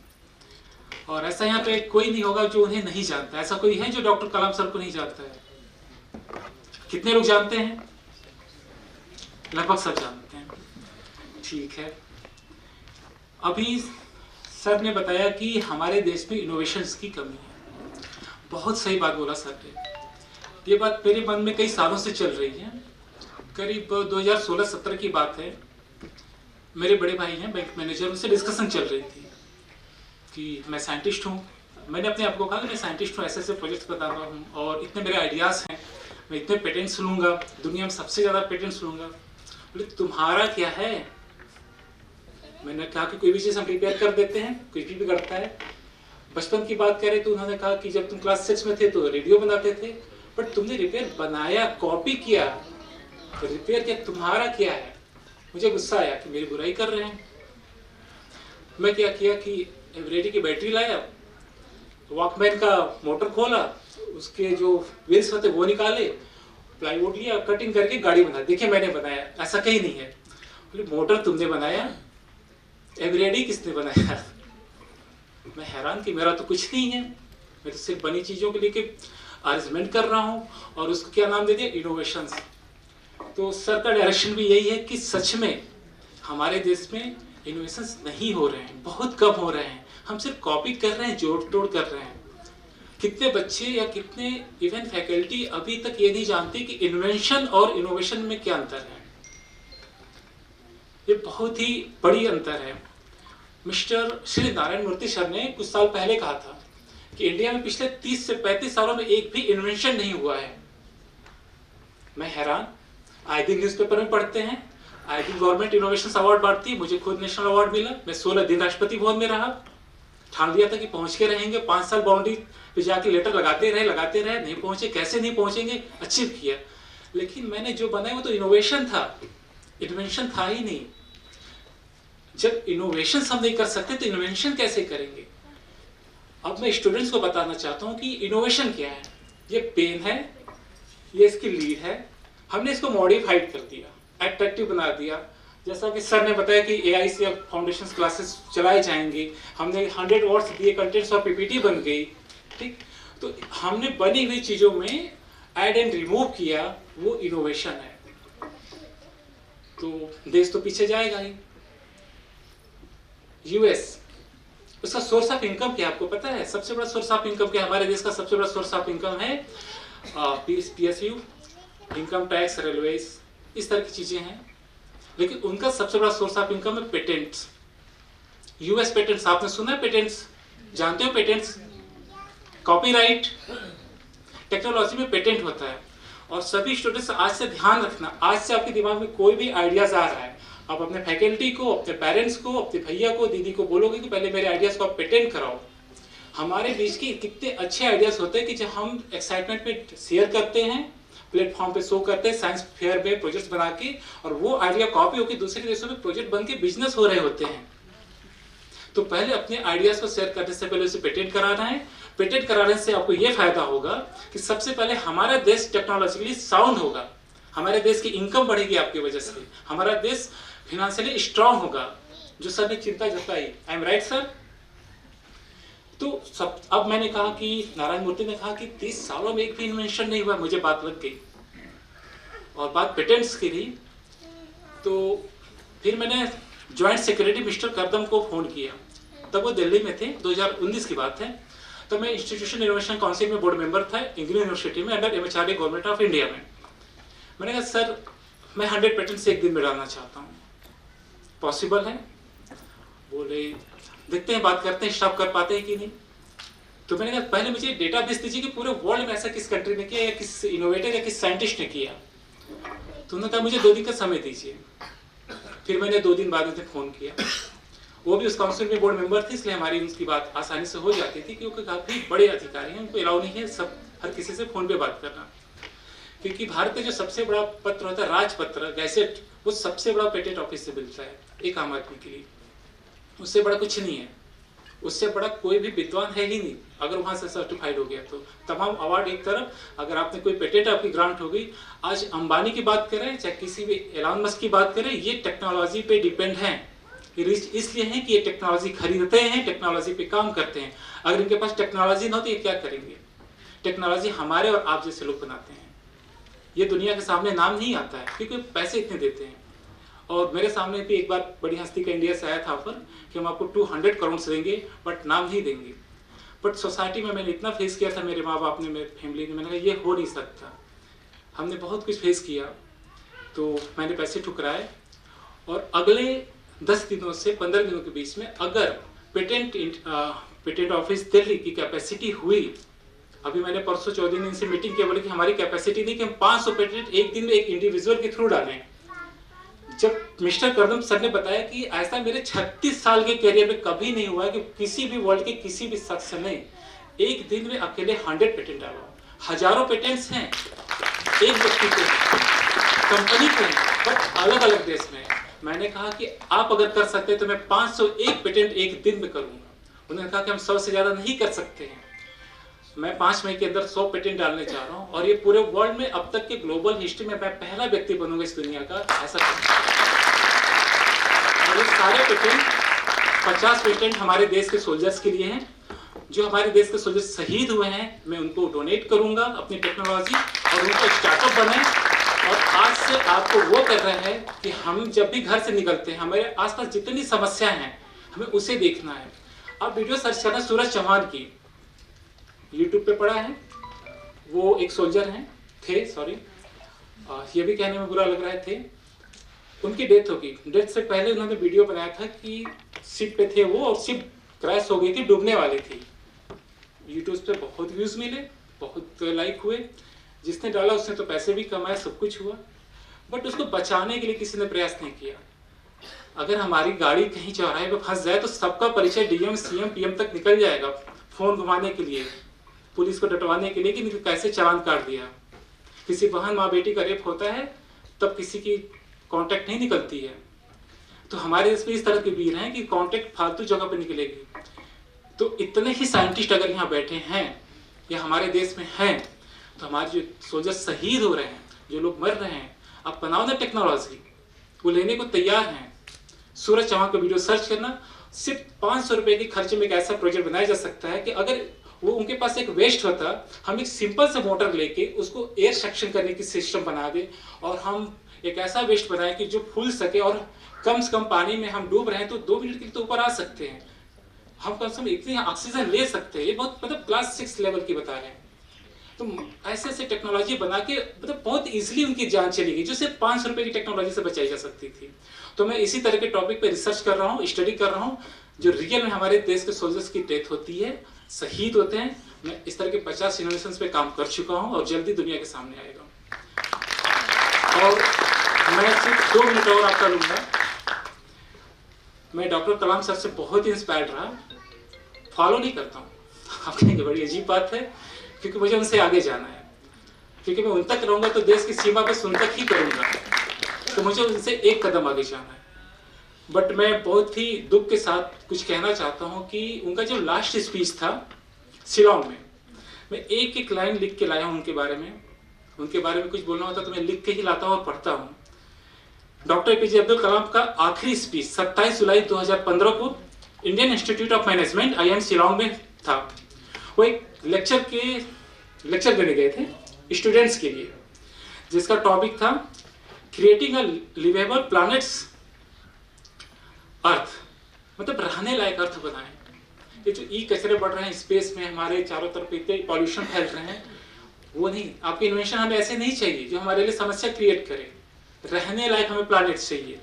और ऐसा यहाँ पे कोई नहीं होगा जो उन्हें नहीं जानता. ऐसा कोई है जो डॉक्टर कलाम सर को नहीं जानता है? कितने लोग जानते हैं? लगभग सब जानते हैं. ठीक है. अभी सर ने बताया कि हमारे देश में इनोवेशंस की कमी है. बहुत सही बात बोला सर ने. ये बात मेरे मन में कई सालों से चल रही है. करीब 2016-17 की बात है. मेरे बड़े भाई हैं बैंक मैनेजर, उनसे डिस्कशन चल रही थी कि मैं साइंटिस्ट हूँ. मैंने अपने आप को कहा कि मैं साइंटिस्ट हूँ, ऐसे ऐसे प्रोजेक्ट्स बता रहा हूँ और इतने मेरे आइडियाज़ हैं, मैं इतने पेटेंट्स लूँगा, दुनिया में सबसे ज़्यादा पेटेंट्स लूँगा. बोले तुम्हारा क्या है? मैंने कहा कि कोई भी चीज़ हम प्रिपेयर कर देते हैं, कुछ भी बिगड़ता है. बचपन की बात करें तो उन्होंने कहा कि जब तुम क्लास 6 में थे तो रेडियो बनाते थे, बट तुमने रिपेयर बनाया, कॉपी किया, तो रिपेयर क्या, तुम्हारा क्या है? मुझे गुस्सा आया कि मेरी बुराई कर रहे हैं. मैं क्या किया कि एवरेडी की बैटरी लाया, वॉकमैन का मोटर खोला, उसके जो व्हील्स होते वो निकाले, प्लाईवुड लिया, कटिंग करके गाड़ी बना। देखिए मैंने बनाया, ऐसा कहीं नहीं है। बोले मोटर तुमने बनाया, एवरेडी किसने बनाया? मैं हैरान कि मेरा तो कुछ नहीं है, मैं तो सिर्फ बनी चीज़ों के लेके अरेंजमेंट कर रहा हूँ और उसको क्या नाम दे दिया, इनोवेशंस। तो सर का डायरेक्शन भी यही है कि सच में हमारे देश में इनोवेशंस नहीं हो रहे हैं, बहुत कम हो रहे हैं। हम सिर्फ कॉपी कर रहे हैं, जोड़ तोड़ कर रहे हैं। कितने बच्चे या कितने इवन फैकल्टी अभी तक ये नहीं जानते कि इन्वेंशन और इनोवेशन में क्या अंतर है। ये बहुत ही बड़ी अंतर है। मिस्टर श्री नारायण मूर्ति सर ने कुछ साल पहले कहा था कि इंडिया में पिछले 30 से 35 सालों में एक भी इन्वेंशन नहीं हुआ है। मैं हैरान, आए दिन न्यूज़पेपर में पढ़ते हैं, आए दिन गवर्नमेंट इनोवेशन अवार्ड बांटती है। मुझे खुद नेशनल अवार्ड मिला, मैं 16 दिन राष्ट्रपति भवन में रहा, ठान लिया था कि पहुंच के रहेंगे। 5 साल बाउंड्री पे जाके लेटर लगाते रहे, नहीं पहुंचे, कैसे नहीं पहुंचेंगे, अचीव किया। लेकिन मैंने जो बनाया वो तो इनोवेशन था, इन्वेंशन था ही नहीं। जब इनोवेशन हम नहीं कर सकते तो इन्वेंशन कैसे करेंगे? अब मैं स्टूडेंट्स को बताना चाहता हूँ कि इनोवेशन क्या है। ये पेन है, ये इसकी लीड है, हमने इसको मॉडिफाइड कर दिया, अट्रैक्टिव बना दिया। जैसा कि सर ने बताया कि एआई से अब फाउंडेशन क्लासेस चलाए जाएंगे, हमने 100 वर्ड्स दिए, कंटेंट्स और पीपीटी बन गई, ठीक। तो हमने बनी हुई चीज़ों में ऐड एंड रिमूव किया, वो इनोवेशन है। तो देश तो पीछे जाएगा ही। यूएस, उसका सोर्स ऑफ इनकम क्या आपको पता है? सबसे बड़ा सोर्स ऑफ इनकम क्या? हमारे देश का सबसे बड़ा सोर्स ऑफ इनकम है पीएसयू, इनकम टैक्स, रेलवेज, इस तरह की चीजें हैं। लेकिन उनका सबसे बड़ा सोर्स ऑफ इनकम है पेटेंट्स। यूएस पेटेंट्स, आपने सुना है पेटेंट्स? जानते हो पेटेंट्स? कॉपीराइट, टेक्नोलॉजी में पेटेंट होता है। और सभी स्टूडेंट्स आज से ध्यान रखना, आज से आपके दिमाग में कोई भी आइडियाज आ रहा है, आप अपने फैकल्टी को, अपने पेरेंट्स को, अपने भैया को, दीदी को बोलोगे कि पहले मेरे आइडियाज को आप पेटेंट कराओ। हमारे बीच के कितने अच्छे आइडियाज होते हैं कि जब हम एक्साइटमेंट में शेयर करते हैं, प्लेटफॉर्म पे शो करते हैं, साइंस फेयर में प्रोजेक्ट्स बना के, और वो आइडिया कॉपी होकर दूसरे देशों में प्रोजेक्ट बन के बिजनेस हो रहे होते हैं। तो पहले अपने आइडियाज को शेयर करने से पहले उसे पेटेंट कराना है। पेटेंट कराने से आपको ये फायदा होगा कि सबसे पहले हमारा देश टेक्नोलॉजिकली साउंड होगा, हमारे देश की इनकम बढ़ेगी आपकी वजह से, हमारा देश फिनेंशियली स्ट्रांग होगा, जो सर ने चिंता जताई। I am right sir? तो सब, अब मैंने कहा कि नारायण मूर्ति ने कहा कि 30 सालों में एक भी इन्वेंशन नहीं हुआ, मुझे बात लग गई। और बात पेटेंट्स की रही, तो फिर मैंने ज्वाइंट सेक्रेटरी मिस्टर करदम को फोन किया। तब वो दिल्ली में थे, 2019 की बात है। तो मैं इंस्टीट्यूशन इनोवेशन काउंसिल में बोर्ड मेंबर था इंग्लिश यूनिवर्सिटी में, under MHRD government of India में। मैंने कहा सर मैं 100 पेटेंट्स एक दिन में डालना चाहता हूँ, पॉसिबल है? बोले देखते हैं, बात करते हैं, स्टॉप कर पाते हैं कि नहीं। तो मैंने कहा पहले मुझे डेटा बेस दीजिए कि पूरे वर्ल्ड में ऐसा किस कंट्री ने किया, या किस इनोवेटर या किस साइंटिस्ट ने किया। तो उन्होंने कहा मुझे 2 दिन का समय दीजिए। फिर मैंने 2 दिन बाद उन्हें फ़ोन किया। वो भी उस काउंसिल में बोर्ड मेंबर थे, इसलिए हमारी उनकी बात आसानी से हो जाती थी, क्योंकि काफ़ी बड़े अधिकारी हैं, उनको अलाउ नहीं है सब हर किसी से फ़ोन पे बात करना। क्योंकि भारत का जो सबसे बड़ा पत्र होता है राजपत्र, गैसेट, वो सबसे बड़ा पेटेंट ऑफिस से मिलता है एक आम आदमी के लिए। उससे बड़ा कुछ नहीं है, उससे बड़ा कोई भी विद्वान है ही नहीं अगर वहाँ से सर्टिफाइड हो गया तो। तमाम अवार्ड एक तरफ, अगर आपने कोई पेटेंट आपकी ग्रांट हो गई। आज अंबानी की बात करें, चाहे किसी भी एलन मस्क की बात करें, ये टेक्नोलॉजी पे डिपेंड हैं। ये रिच इसलिए हैं कि ये टेक्नोलॉजी खरीदते हैं, टेक्नोलॉजी पे काम करते हैं। अगर इनके पास टेक्नोलॉजी ना हो तो ये क्या करेंगे? टेक्नोलॉजी हमारे और आप जैसे लोग बनाते हैं। ये दुनिया के सामने नाम नहीं आता है क्योंकि पैसे इतने देते हैं। और मेरे सामने भी एक बार बड़ी हस्ती का इंडिया से आया था ऑफर कि हम आपको 200 करोड़ देंगे बट नाम नहीं देंगे। बट सोसाइटी में मैंने इतना फेस किया था, मेरे माँ बाप ने, मेरी फैमिली ने, मैंने कहा ये हो नहीं सकता। हमने बहुत कुछ फेस किया, तो मैंने पैसे ठुकराए। और अगले 10 दिनों से 15 दिनों के बीच में अगर पेटेंट ऑफिस दिल्ली की कैपेसिटी हुई, अभी मैंने परसों 14 दिन से मीटिंग किया, बोले कि हमारी कैपेसिटी नहीं कि हम 500 पेटेंट एक दिन में एक इंडिविजुअल के थ्रू डालें। जब मिस्टर करदम सर ने बताया कि ऐसा मेरे 36 साल के करियर में कभी नहीं हुआ कि किसी भी वर्ल्ड के किसी भी शख्स ने एक दिन में अकेले 100 पेटेंट डाला। हजारों पेटेंट्स हैं एक व्यक्ति के, कंपनी के, बट अलग अलग देश में। मैंने कहा कि आप अगर कर सकते हैं तो मैं 501 पेटेंट एक दिन में करूंगा। उन्होंने कहा कि हम 100 से ज्यादा नहीं कर सकते हैं, मैं 5 मई के अंदर 100 पेटेंट डालने जा रहा हूँ और ये पूरे वर्ल्ड में अब तक के ग्लोबल हिस्ट्री में मैं पहला व्यक्ति बनूंगा इस दुनिया का ऐसा करूंगा। और ये सारे पेटेंट 50 पेटेंट हमारे देश के सोल्जर्स के लिए हैं। जो हमारे देश के सोल्जर्स शहीद हुए हैं मैं उनको डोनेट करूंगा अपनी टेक्नोलॉजी और उनको स्टार्टअप बनाए। और आज से आपको वो कर रहे हैं कि हम जब भी घर से निकलते हैं हमारे आसपास जितनी समस्या हैं हमें उसे देखना है। आप वीडियो सर्च करना सूरज चौहान की, यूट्यूब पे पड़ा है। वो एक सोल्जर हैं थे, सॉरी ये भी कहने में बुरा लग रहा है, थे, उनकी डेथ होगी। डेथ से पहले उन्होंने वीडियो बनाया था कि शिप पे थे वो और शिप क्रैश हो गई थी, डूबने वाली थी। यूट्यूब पे बहुत व्यूज मिले, बहुत लाइक हुए। जिसने डाला उसने तो पैसे भी कमाए, सब कुछ हुआ, बट उसको बचाने के लिए किसी ने प्रयास नहीं किया। अगर हमारी गाड़ी कहीं चौराहे पे फंस जाए तो सबका परिचय डीएम, सीएम, पीएम तक निकल जाएगा, फोन घुमाने के लिए, पुलिस को डटवाने के लिए कि कैसे चालान काट दिया। किसी बहन माँ बेटी का रेप होता है तब किसी की कांटेक्ट नहीं निकलती है। तो हमारे देश में इस तरह के वीर हैं कि कांटेक्ट फालतू जगह पे निकलेगी। तो इतने ही साइंटिस्ट अगर यहाँ बैठे हैं या हमारे देश में हैं तो हमारे जो सोल्जर शहीद हो रहे हैं, जो लोग मर रहे हैं, आप बनाओ ना टेक्नोलॉजी, वो लेने को तैयार हैं। सूरज चौहान का वीडियो सर्च करना, सिर्फ 500 रुपए के खर्चे में एक ऐसा प्रोजेक्ट बनाया जा सकता है कि अगर वो उनके पास एक वेस्ट होता, हम एक सिंपल सा मोटर लेके उसको एयर सक्शन करने की सिस्टम बना दे और हम एक ऐसा वेस्ट बनाए कि जो फूल सके और कम से कम पानी में हम डूब रहे हैं तो 2 मिनट के लिए तो ऊपर आ सकते हैं। हम कम से कम इतनी ऑक्सीजन ले सकते हैं। ये बहुत मतलब क्लास 6 लेवल की बता रहे हैं। तो ऐसे ऐसे टेक्नोलॉजी बना के मतलब बहुत इजीली उनकी जान चली गई जो सिर्फ 500 रुपए की टेक्नोलॉजी से बचाई जा सकती थी। तो मैं इसी तरह के टॉपिक पे रिसर्च कर रहा हूँ, स्टडी कर रहा हूँ, जो रियल में हमारे देश के सोल्जर्स की डेथ होती है, शहीद होते हैं। मैं इस तरह के 50 इनोवेशन पे काम कर चुका हूँ और जल्दी दुनिया के सामने आएगा। और मैं सिर्फ 2 मिनट और आपका लूंगा। मैं डॉक्टर कलाम सर से बहुत ही इंस्पायर्ड रहा, फॉलो नहीं करता हूँ, आप कहेंगे बड़ी अजीब बात है, क्योंकि मुझे उनसे आगे जाना है। क्योंकि मैं उन तक रहूंगा तो देश की सीमा पे सुन तक ही करूंगा, तो मुझे उनसे एक कदम आगे जाना है। बट मैं बहुत ही दुख के साथ कुछ कहना चाहता हूँ कि उनका जो लास्ट स्पीच था शिलोंग में, मैं एक एक लाइन लिख के लाया हूँ उनके बारे में। उनके बारे में कुछ बोलना होता तो मैं लिख के ही लाता हूँ और पढ़ता हूँ। डॉक्टर एपीजे अब्दुल कलाम का आखिरी स्पीच 27 जुलाई 2015 को Indian institute of management IIM Shillong में था। वो एक लेक्चर देने गए थे स्टूडेंट्स के लिए, जिसका टॉपिक था क्रिएटिंग अ लिवेबल प्लैनेट्स अर्थ, मतलब रहने लायक अर्थ बनाएं। ये जो कचरे बढ़ रहे हैं स्पेस में, हमारे चारों तरफ इतने पॉल्यूशन फैल रहे हैं, वो नहीं। आपकी इन्वेंशन हमें ऐसे नहीं चाहिए जो हमारे लिए समस्या क्रिएट करे। रहने लायक हमें प्लैनेट्स चाहिए।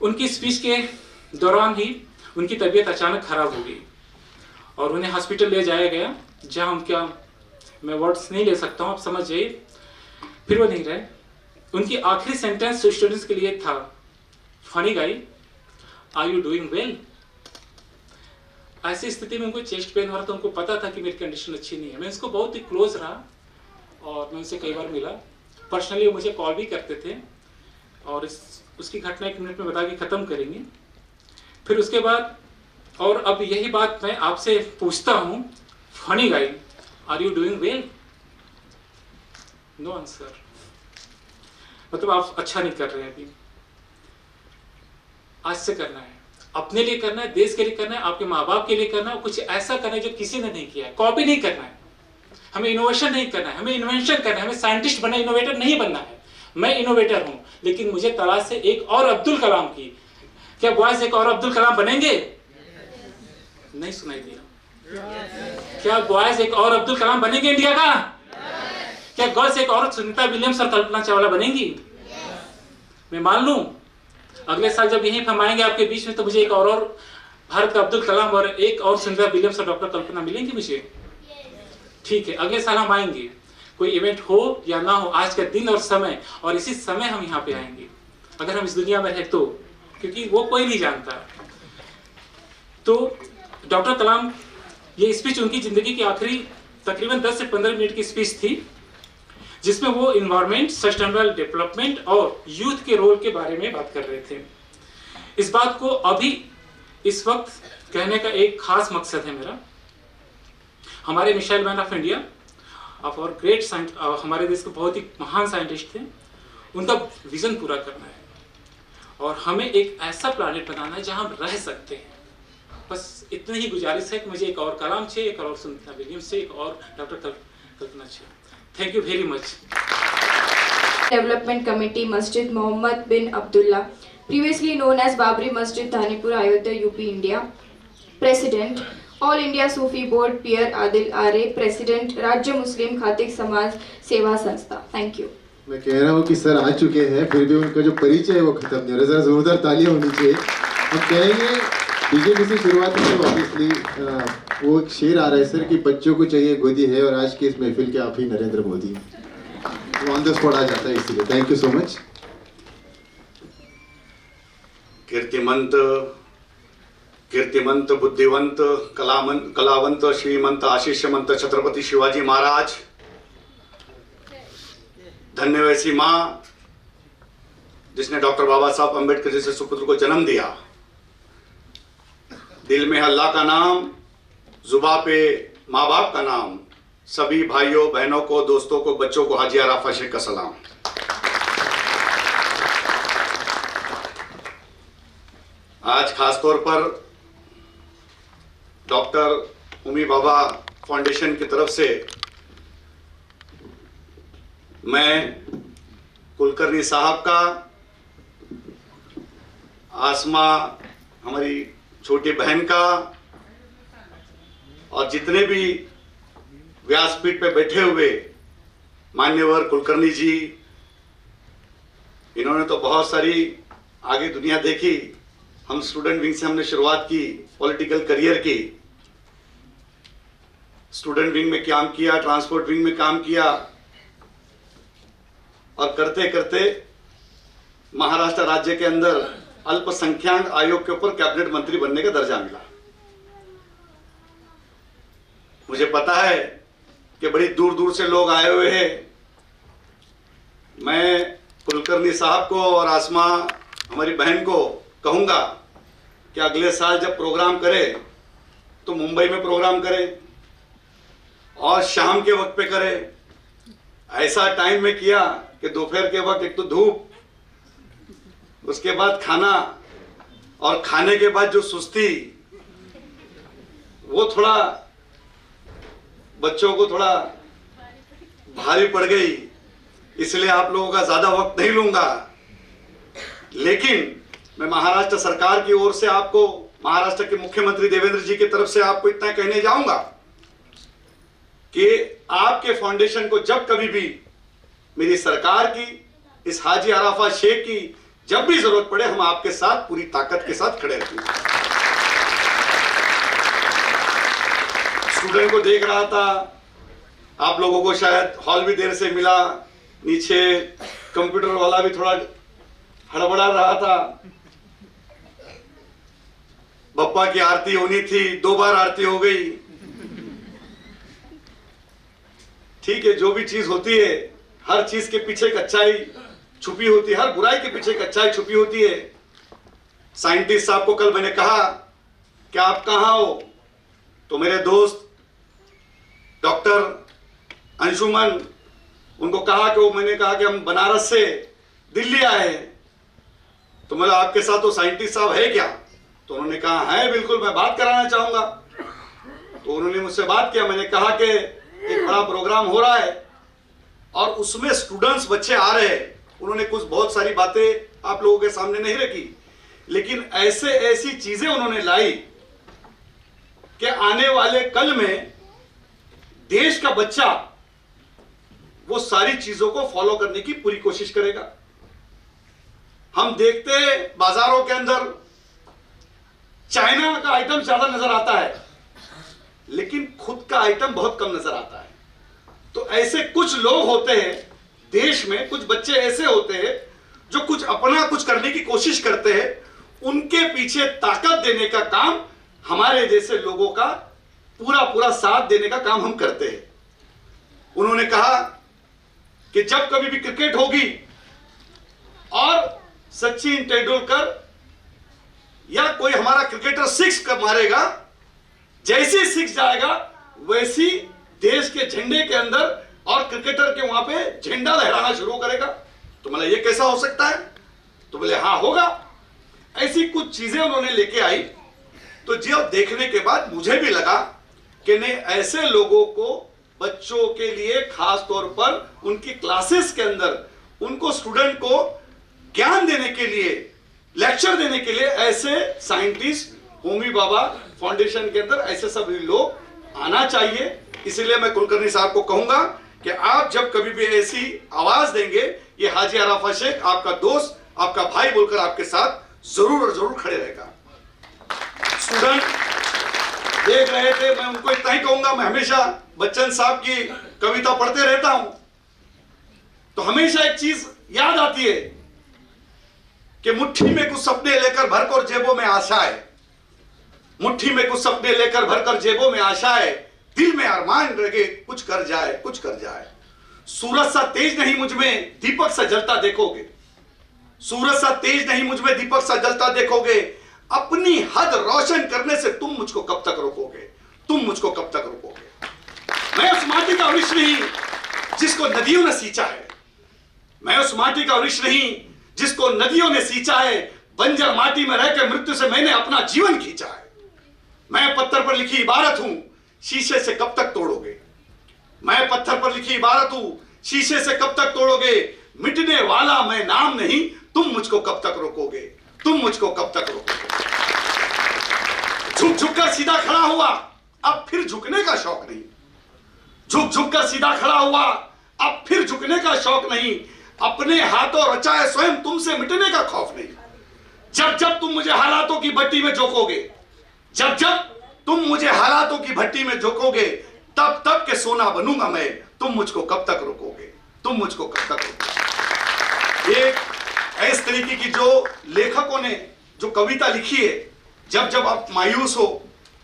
उनकी स्पीच के दौरान ही उनकी तबीयत अचानक खराब हो गई और उन्हें हॉस्पिटल ले जाया गया, जहां उनका, मैं वर्ड्स नहीं ले सकता हूं, आप समझ जाइए। फिर वो नहीं रहे। उनकी आखिरी सेंटेंस स्टूडेंट्स के लिए था, funny guy, are you doing well. ऐसी स्थिति में उनको चेस्ट पेन हो रहा था, उनको पता था कि मेरी कंडीशन अच्छी नहीं है। मैं इसको बहुत ही क्लोज रहा और मैं उनसे कई बार मिला, पर्सनली वो मुझे कॉल भी करते थे और उसकी घटना 1 मिनट में बता के ख़त्म करेंगे। फिर उसके बाद, और अब यही बात मैं आपसे पूछता हूँ, funny guy, are you doing well? No answer. मतलब आप अच्छा नहीं कर रहे हैं अभी। आज से करना है, अपने लिए करना है, देश के लिए करना है, आपके माँ बाप के लिए करना है, कुछ ऐसा करना है जो किसी ने नहीं किया है। कॉपी नहीं करना है, हमें इनोवेशन नहीं करना है, हमें इन्वेंशन करना है। हमें साइंटिस्ट बनना, इनोवेटर नहीं बनना है। मैं इनोवेटर हूं, लेकिन मुझे तलाश है एक और अब्दुल कलाम की। क्या बॉयज एक और अब्दुल कलाम बनेंगे? नहीं सुनाई दिया। क्या बॉयज एक और अब्दुल कलाम बनेंगे इंडिया का? क्या गर्ल्स एक और सुनीता विलियम्स और कल्पना चावला बनेंगी? मैं मान लूं अगले साल जब यहीं हम आएंगे आपके बीच में, तो मुझे एक और भारत का अब्दुल कलाम और एक और सुनीता विलियम्स और डॉक्टर कल्पना मिलेंगी मुझे। ठीक है, अगले साल हम आएंगे, कोई इवेंट हो या ना हो, आज का दिन और समय, और इसी समय हम यहाँ पे आएंगे, अगर हम इस दुनिया में हैं तो, क्योंकि वो कोई नहीं जानता। तो डॉक्टर कलाम, ये स्पीच उनकी जिंदगी की आखिरी तकरीबन 10 से 15 मिनट की स्पीच थी, जिसमें वो इन्वायरमेंट, सस्टेनेबल डेवलपमेंट और यूथ के रोल के बारे में बात कर रहे थे। इस बात को अभी इस वक्त कहने का एक खास मकसद है मेरा। हमारे missile man of India of और ग्रेट हमारे देश के बहुत ही महान साइंटिस्ट थे। उनका विज़न पूरा करना है और हमें एक ऐसा प्लानिट बनाना है जहां हम रह सकते हैं। बस इतनी ही गुजारिश है कि मुझे एक और कलाम चाहिए, एक और सुनीता विलियम्स चाहिए, एक और डॉक्टर कल्पना चाहिए। Thank you very much. Development Committee Masjid Mohammed bin Abdullah, previously known as Babri Masjid, Dhanipur, Ayodhya, UP, India. President, All India Sufi Board, Pir Adil Are, President, Rajya Muslim Khatik Samaj Seva Sanstha. Thank you. मैं कह रहा हूँ कि सर आ चुके हैं, फिर भी उनका जो परिचय है वो खत्म नहीं हो रहा। जरा जोरदार तालियां होनी चाहिए। हम कहेंगे बीजेपी से शुरुआत की, ऑब्वियसली वो एक शेर आ रहा है सर कि बच्चों को चाहिए गोदी है, और आज की इस महफिल के आप ही Narendra Modi on the spot आ जाता है, इसलिए थैंक यू सो मच। कीर्तिमंत बुद्धिवंत कलावंत श्रीमंत आशीष्यमंत छत्रपति शिवाजी महाराज, धन्य वैसी माँ जिसने डॉक्टर बाबा साहब अम्बेडकर जैसे सुपुत्र को जन्म दिया। दिल में अल्लाह का नाम, जुबा पे माँ बाप का नाम, सभी भाइयों बहनों को, दोस्तों को, बच्चों को हाजी आराफा शेख का सलाम। आज खासतौर पर डॉक्टर होमी बाबा फाउंडेशन की तरफ से मैं कुलकर्णी साहब का, आसमा हमारी छोटी बहन का, और जितने भी व्यासपीठ पे बैठे हुए मान्यवर कुलकर्णी जी, इन्होंने तो बहुत सारी आगे दुनिया देखी। हम स्टूडेंट विंग से हमने शुरुआत की, पॉलिटिकल करियर की, स्टूडेंट विंग में काम किया, ट्रांसपोर्ट विंग में काम किया, और करते करते महाराष्ट्र राज्य के अंदर अल्पसंख्यक आयोग के ऊपर कैबिनेट मंत्री बनने का दर्जा मिला। मुझे पता है कि बड़ी दूर दूर से लोग आए हुए हैं। मैं कुलकर्णी साहब को और आसमा हमारी बहन को कहूंगा कि अगले साल जब प्रोग्राम करें तो मुंबई में प्रोग्राम करें और शाम के वक्त पे करें। ऐसा टाइम में किया कि दोपहर के वक्त एक तो धूप, उसके बाद खाना, और खाने के बाद जो सुस्ती, वो थोड़ा बच्चों को थोड़ा भारी पड़ गई, इसलिए आप लोगों का ज्यादा वक्त नहीं लूंगा। लेकिन मैं महाराष्ट्र सरकार की ओर से आपको, महाराष्ट्र के मुख्यमंत्री देवेंद्र जी की तरफ से आपको इतना कहने जाऊंगा कि आपके फाउंडेशन को जब कभी भी मेरी सरकार की, इस हाजी आराफा शेख की जब भी जरूरत पड़े, हम आपके साथ पूरी ताकत के साथ खड़े रहेंगे। स्टूडेंट को देख रहा था, आप लोगों को शायद हॉल भी देर से मिला, नीचे कंप्यूटर वाला भी थोड़ा हड़बड़ा रहा था। बप्पा की आरती होनी थी, 2 बार आरती हो गई। ठीक है, जो भी चीज होती है, हर चीज के पीछे एक अच्छाई छुपी होती है, हर बुराई के पीछे एक अच्छाई छुपी होती है। साइंटिस्ट साहब को कल मैंने कहा कि आप कहाँ हो, तो मेरे दोस्त डॉक्टर अंशुमन, उनको कहा कि मैंने कहा कि हम बनारस से दिल्ली आए हैं, तो मैं आपके साथ तो साइंटिस्ट साहब है क्या? तो उन्होंने कहा है बिल्कुल, मैं बात कराना चाहूंगा। तो उन्होंने मुझसे बात किया, मैंने कहा कि एक बड़ा प्रोग्राम हो रहा है और उसमें स्टूडेंट्स बच्चे आ रहे हैं। उन्होंने कुछ बहुत सारी बातें आप लोगों के सामने नहीं रखी, लेकिन ऐसी चीजें उन्होंने लाई कि आने वाले कल में देश का बच्चा वो सारी चीजों को फॉलो करने की पूरी कोशिश करेगा। हम देखते हैं बाजारों के अंदर चाइना का आइटम ज्यादा नजर आता है, लेकिन खुद का आइटम बहुत कम नजर आता है। तो ऐसे कुछ लोग होते हैं देश में, कुछ बच्चे ऐसे होते हैं जो कुछ अपना कुछ करने की कोशिश करते हैं। उनके पीछे ताकत देने का काम, हमारे जैसे लोगों का पूरा साथ देने का काम हम करते हैं। उन्होंने कहा कि जब कभी भी क्रिकेट होगी और सचिन तेंदुलकर या कोई हमारा क्रिकेटर 6 मारेगा, जैसे 6 जाएगा वैसी देश के झंडे के अंदर और क्रिकेटर के वहां पे झंडा लहराना शुरू करेगा। तो मतलब ये कैसा हो सकता है? तो बोले हाँ होगा। ऐसी कुछ चीजें उन्होंने लेके आई। तो जब देखने के बाद मुझे भी लगा कि नहीं, ऐसे लोगों को बच्चों के लिए खास तौर पर उनकी क्लासेस के अंदर उनको स्टूडेंट को ज्ञान देने के लिए, लेक्चर देने के लिए ऐसे साइंटिस्ट होमी भाभा फाउंडेशन के अंदर ऐसे सभी लोग आना चाहिए। इसलिए मैं कुलकर्णी साहब को कहूंगा कि आप जब कभी भी ऐसी आवाज देंगे, ये हाजी अराफा शेख आपका दोस्त, आपका भाई बोलकर आपके साथ जरूर और जरूर खड़े रहेगा। स्टूडेंट देख रहे थे, मैं उनको इतना ही कहूंगा, मैं हमेशा बच्चन साहब की कविता पढ़ते रहता हूं तो हमेशा एक चीज याद आती है कि मुट्ठी में कुछ सपने लेकर भरकर जेबों में आशाएं, मुट्ठी में कुछ सपने लेकर भरकर जेबों में आशाएं, दिल में अरमान रहे कुछ कर जाए, कुछ कर जाए। सूरज सा तेज नहीं मुझ में दीपक सा जलता देखोगे, सूरज सा तेज नहीं मुझ में दीपक सा जलता देखोगे, अपनी हद रोशन करने से तुम मुझको कब तक रोकोगे, तुम मुझको कब तक रोकोगे। मैं उस माटी का वृक्ष नहीं जिसको नदियों ने सींचा है, मैं उस माटी का वृक्ष नहीं जिसको नदियों ने सींचा है, बंजर माटी में रहकर मृत्यु से मैंने अपना जीवन खींचा है। मैं पत्थर पर लिखी इबारत हूं, शीशे से कब तक तोड़ोगे, मैं पत्थर पर लिखी इबारत हूं, शीशे से कब तक तोड़ोगे, मिटने वाला मैं नाम नहीं, तुम मुझको कब तक रोकोगे, तुम मुझको कब तक रोकोगे। झुक झुक कर सीधा खड़ा हुआ, अब फिर झुकने का शौक नहीं, झुक झुक कर सीधा खड़ा हुआ, अब फिर झुकने का शौक नहीं, अपने हाथों रचाए स्वयं तुमसे मिटने का खौफ नहीं। जब जब तुम मुझे हालातों की भट्टी में झोंकोगे, जब जब तुम मुझे हालातों की भट्टी में झोंकोगे, तब तब के सोना बनूंगा मैं, तुम मुझको कब तक रोकोगे, तुम मुझको कब तक रोकोगे। एक इस तरीके की जो लेखकों ने जो कविता लिखी है, जब जब आप मायूस हो,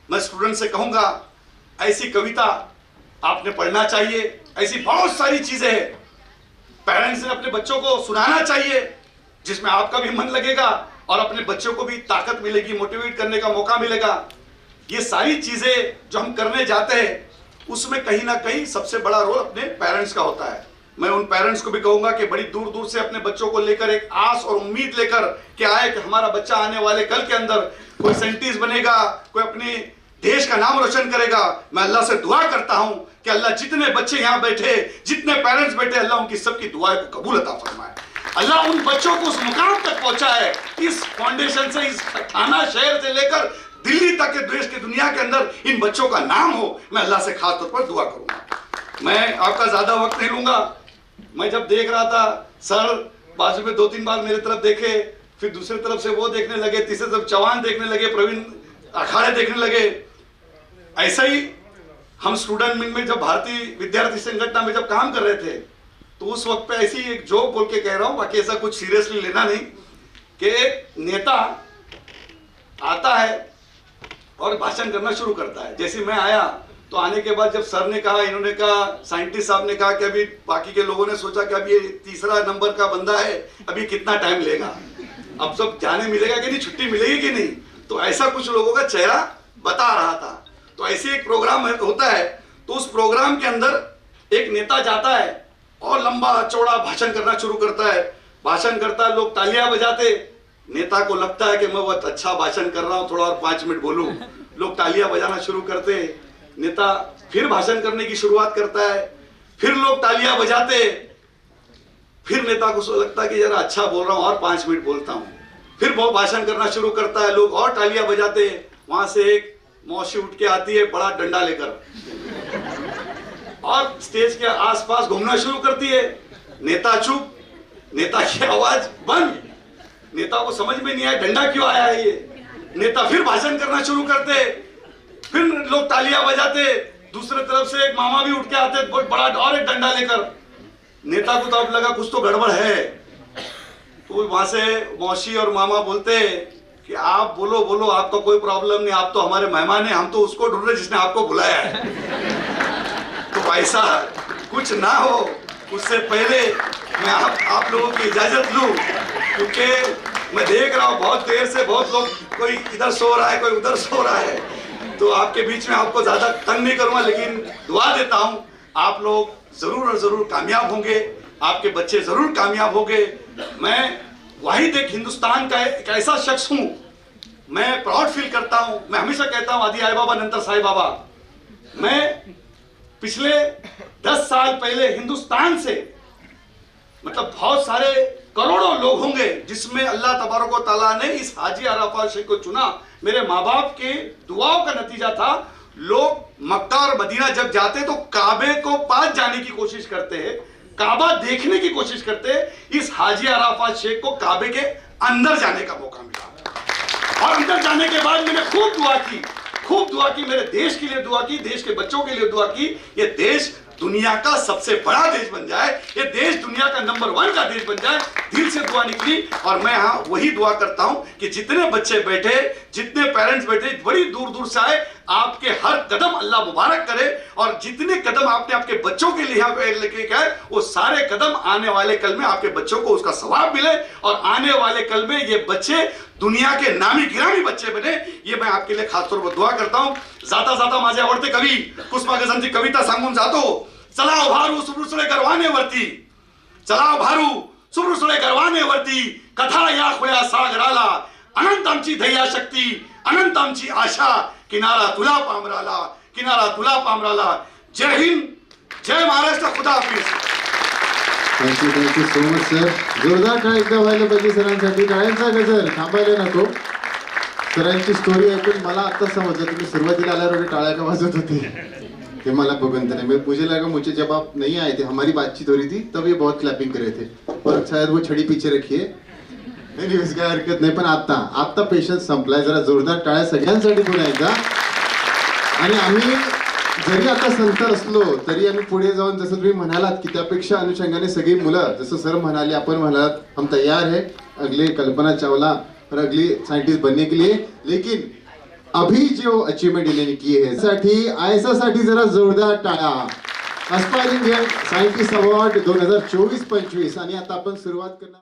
मैं स्टूडेंट से कहूंगा ऐसी कविता आपने पढ़ना चाहिए। ऐसी बहुत सारी चीजें हैं, पेरेंट्स ने अपने बच्चों को सुनाना चाहिए, जिसमें आपका भी मन लगेगा और अपने बच्चों को भी ताकत मिलेगी, मोटिवेट करने का मौका मिलेगा। ये सारी चीजें जो हम करने जाते हैं, उसमें कहीं ना कहीं सबसे बड़ा रोल अपने पेरेंट्स का होता है। मैं उन पेरेंट्स को भी कहूंगा कि बड़ी दूर दूर से अपने बच्चों को लेकर एक आस और उम्मीद लेकर कि आए कि हमारा बच्चा आने वाले कल के अंदर कोई साइंटिस्ट बनेगा, कोई अपने देश का नाम रोशन करेगा। मैं अल्लाह से दुआ करता हूं कि अल्लाह जितने बच्चे यहाँ बैठे, जितने पेरेंट्स बैठे, अल्लाह उनकी सबकी दुआएं को कबूल अता फरमाए। अल्लाह उन बच्चों को उस मुकाम तक पहुंचाए, इस फाउंडेशन से, इस थाना शहर से लेकर दिल्ली तक के देश की दुनिया के अंदर इन बच्चों का नाम हो। मैं अल्लाह से खास तौर पर दुआ करूंगा। मैं आपका ज्यादा वक्त नहीं लूंगा। मैं जब देख रहा था, सर बाजू में 2-3 बार मेरी तरफ देखे, फिर दूसरी तरफ से वो देखने लगे, तीसरी तरफ चौहान देखने लगे, प्रवीण अखाड़े देखने लगे। ऐसा ही हम स्टूडेंट विंग में जब भारतीय विद्यार्थी संगठन में जब काम कर रहे थे, तो उस वक्त पे ऐसी एक जोक बोल के कह रहा हूं, बाकी ऐसा कुछ सीरियसली लेना नहीं, कि एक नेता आता है और भाषण करना शुरू करता है। जैसे मैं आया तो आने के बाद जब सर ने कहा, इन्होंने कहा, साइंटिस्ट साहब ने कहा कि अभी बाकी के लोगों ने सोचा कि अभी ये तीसरा नंबर का बंदा है, अभी कितना टाइम लेगा, अब सब जाने मिलेगा कि नहीं, छुट्टी मिलेगी कि नहीं। तो ऐसा कुछ लोगों का चेहरा बता रहा था। तो ऐसे एक प्रोग्राम होता है, तो उस प्रोग्राम के अंदर एक नेता जाता है और लंबा चौड़ा भाषण करना शुरू करता है। भाषण करता है, लोग तालियां बजाते, नेता को लगता है कि मैं बहुत अच्छा भाषण कर रहा हूं, थोड़ा और 5 मिनट बोलूं। लोग तालियां बजाना शुरू करते, नेता फिर भाषण करने की शुरुआत करता है, फिर लोग तालियां बजाते, फिर नेता को लगता है कि यार अच्छा बोल रहा हूं और 5 मिनट बोलता हूं, फिर वो भाषण करना शुरू करता है, लोग और तालियां बजाते। वहां से एक मौसी उठ के आती है बड़ा डंडा लेकर और स्टेज के आसपास घूमना शुरू करती है। नेता चुप, नेता की आवाज बंद। नेता को समझ में नहीं आया डंडा क्यों आया है ये। नेता फिर भाषण करना शुरू करते, फिर लोग तालियां बजाते। दूसरे तरफ से एक मामा भी उठ के आते बहुत बड़ा और एक डंडा लेकर। नेता को तो अब लगा कुछ तो गड़बड़ है, तो वहां से मौसी और मामा बोलते कि आप बोलो बोलो, आपका कोई प्रॉब्लम नहीं, आप तो हमारे मेहमान हैं, हम तो उसको ढूंढ रहे जिसने आपको बुलाया है। तो ऐसा कुछ ना हो उससे पहले मैं आप लोगों की इजाजत लूं, क्योंकि मैं देख रहा हूं बहुत देर से बहुत लोग, कोई इधर सो रहा है, कोई उधर सो रहा है। तो आपके बीच में आपको ज्यादा तंग नहीं करूंगा, लेकिन दुआ देता हूं आप लोग जरूर और जरूर कामयाब होंगे, आपके बच्चे जरूर कामयाब होंगे। मैं वाहिद एक हिंदुस्तान का एक ऐसा शख्स हूं, मैं प्राउड फील करता हूं। मैं हमेशा कहता हूं आदि आई बाबा नंतर साई बाबा। मैं पिछले 10 साल पहले हिंदुस्तान से, मतलब बहुत सारे करोड़ों लोग होंगे जिसमें अल्लाह तबारक व तआला ने इस हाजी अराफात शेख को चुना। मेरे माँ बाप के दुआओं का नतीजा था। लोग मक्का और मदीना जब जाते तो काबे को पास जाने की कोशिश करते हैं, काबा देखने की कोशिश करते हैं। इस हाजी अराफात शेख को काबे के अंदर जाने का मौका मिला, और अंदर जाने के बाद मैंने खूब दुआ की, मेरे देश के लिए दुआ की, देश के बच्चों के लिए दुआ की, ये देश दुनिया का सबसे बड़ा देश बन जाए, ये देश दुनिया का नंबर 1 का देश बन जाए। दिल से दुआ निकली, और मैं यहाँ वही दुआ करता हूँ कि जितने बच्चे बैठे, जितने पेरेंट्स बैठे, बड़ी दूर दूर से आए, आपके हर कदम अल्लाह मुबारक करे, और जितने कदम आपने आपके बच्चों के लिए यहाँ पे लेके गए, वो सारे कदम आने वाले कल में आपके बच्चों को उसका सवाब मिले, और आने वाले कल में ये बच्चे दुनिया के नामी गिरामी बच्चे बने। ये मैं आपके लिए खासतौर पर दुआ करता हूँ। जाता माझे आवडते कवी कुसुमा गजांची कविता सांगून जातो, चलाव भारू सुब्रुसळे गर्वाने वरती, चलाव भारू सुब्रुसळे गर्वाने वरती, कथा या खुल्या सागराला, अनंत आमची ध्येया शक्ती, अनंत आमची आशा, किनारा तुला पामराला, किनारा तुला पामराला। जय हिंद, जय महाराष्ट्र, खुदा हाफिज। Thank you so much sir. जोरदार टाळ्या एकदा व्हायला पाहिजे सरांसाठी. टाळ्यांचा गजर थांबायला नको. सरांची स्टोरी ऐकून मला आता समजलं तुम्ही सुरुवातीला आल्यावर टाळ्या का वाजत होते, ते मला बघून तर नहीं। मुझे लगा मुझे जब आप नहीं आए थे, हमारी बातचीत हो रही थी, तब ये बहुत क्लैपिंग कर रहे थे, और शायद वो छड़ी पीछे रखी है। एनीवेज काय हरकत नाही, पण आता पेशन्स संपलाय. जरा जोरदार टाळ्या सगळ्यांसाठी पुन्हा एकदा. आणि आम्ही जरी आता संत असलो तरी आम्ही पुढे जाऊन, जसं तुम्ही म्हणालात की त्यापेक्षा अनुषंगाने सगळी मुलं, जसं सर म्हणाले, आपण म्हणालात हम तैयार है अगले कल्पना चावला और अगली साइंटिस्ट बनने के लिए, लेकिन अभी जो अचीवमेंट इन्होंने की है साठी आयसा साठी जरा जोरदार टाळ्या. Aspiring young scientist award 2024-25. आणि आता आपण सुरुवात करणार.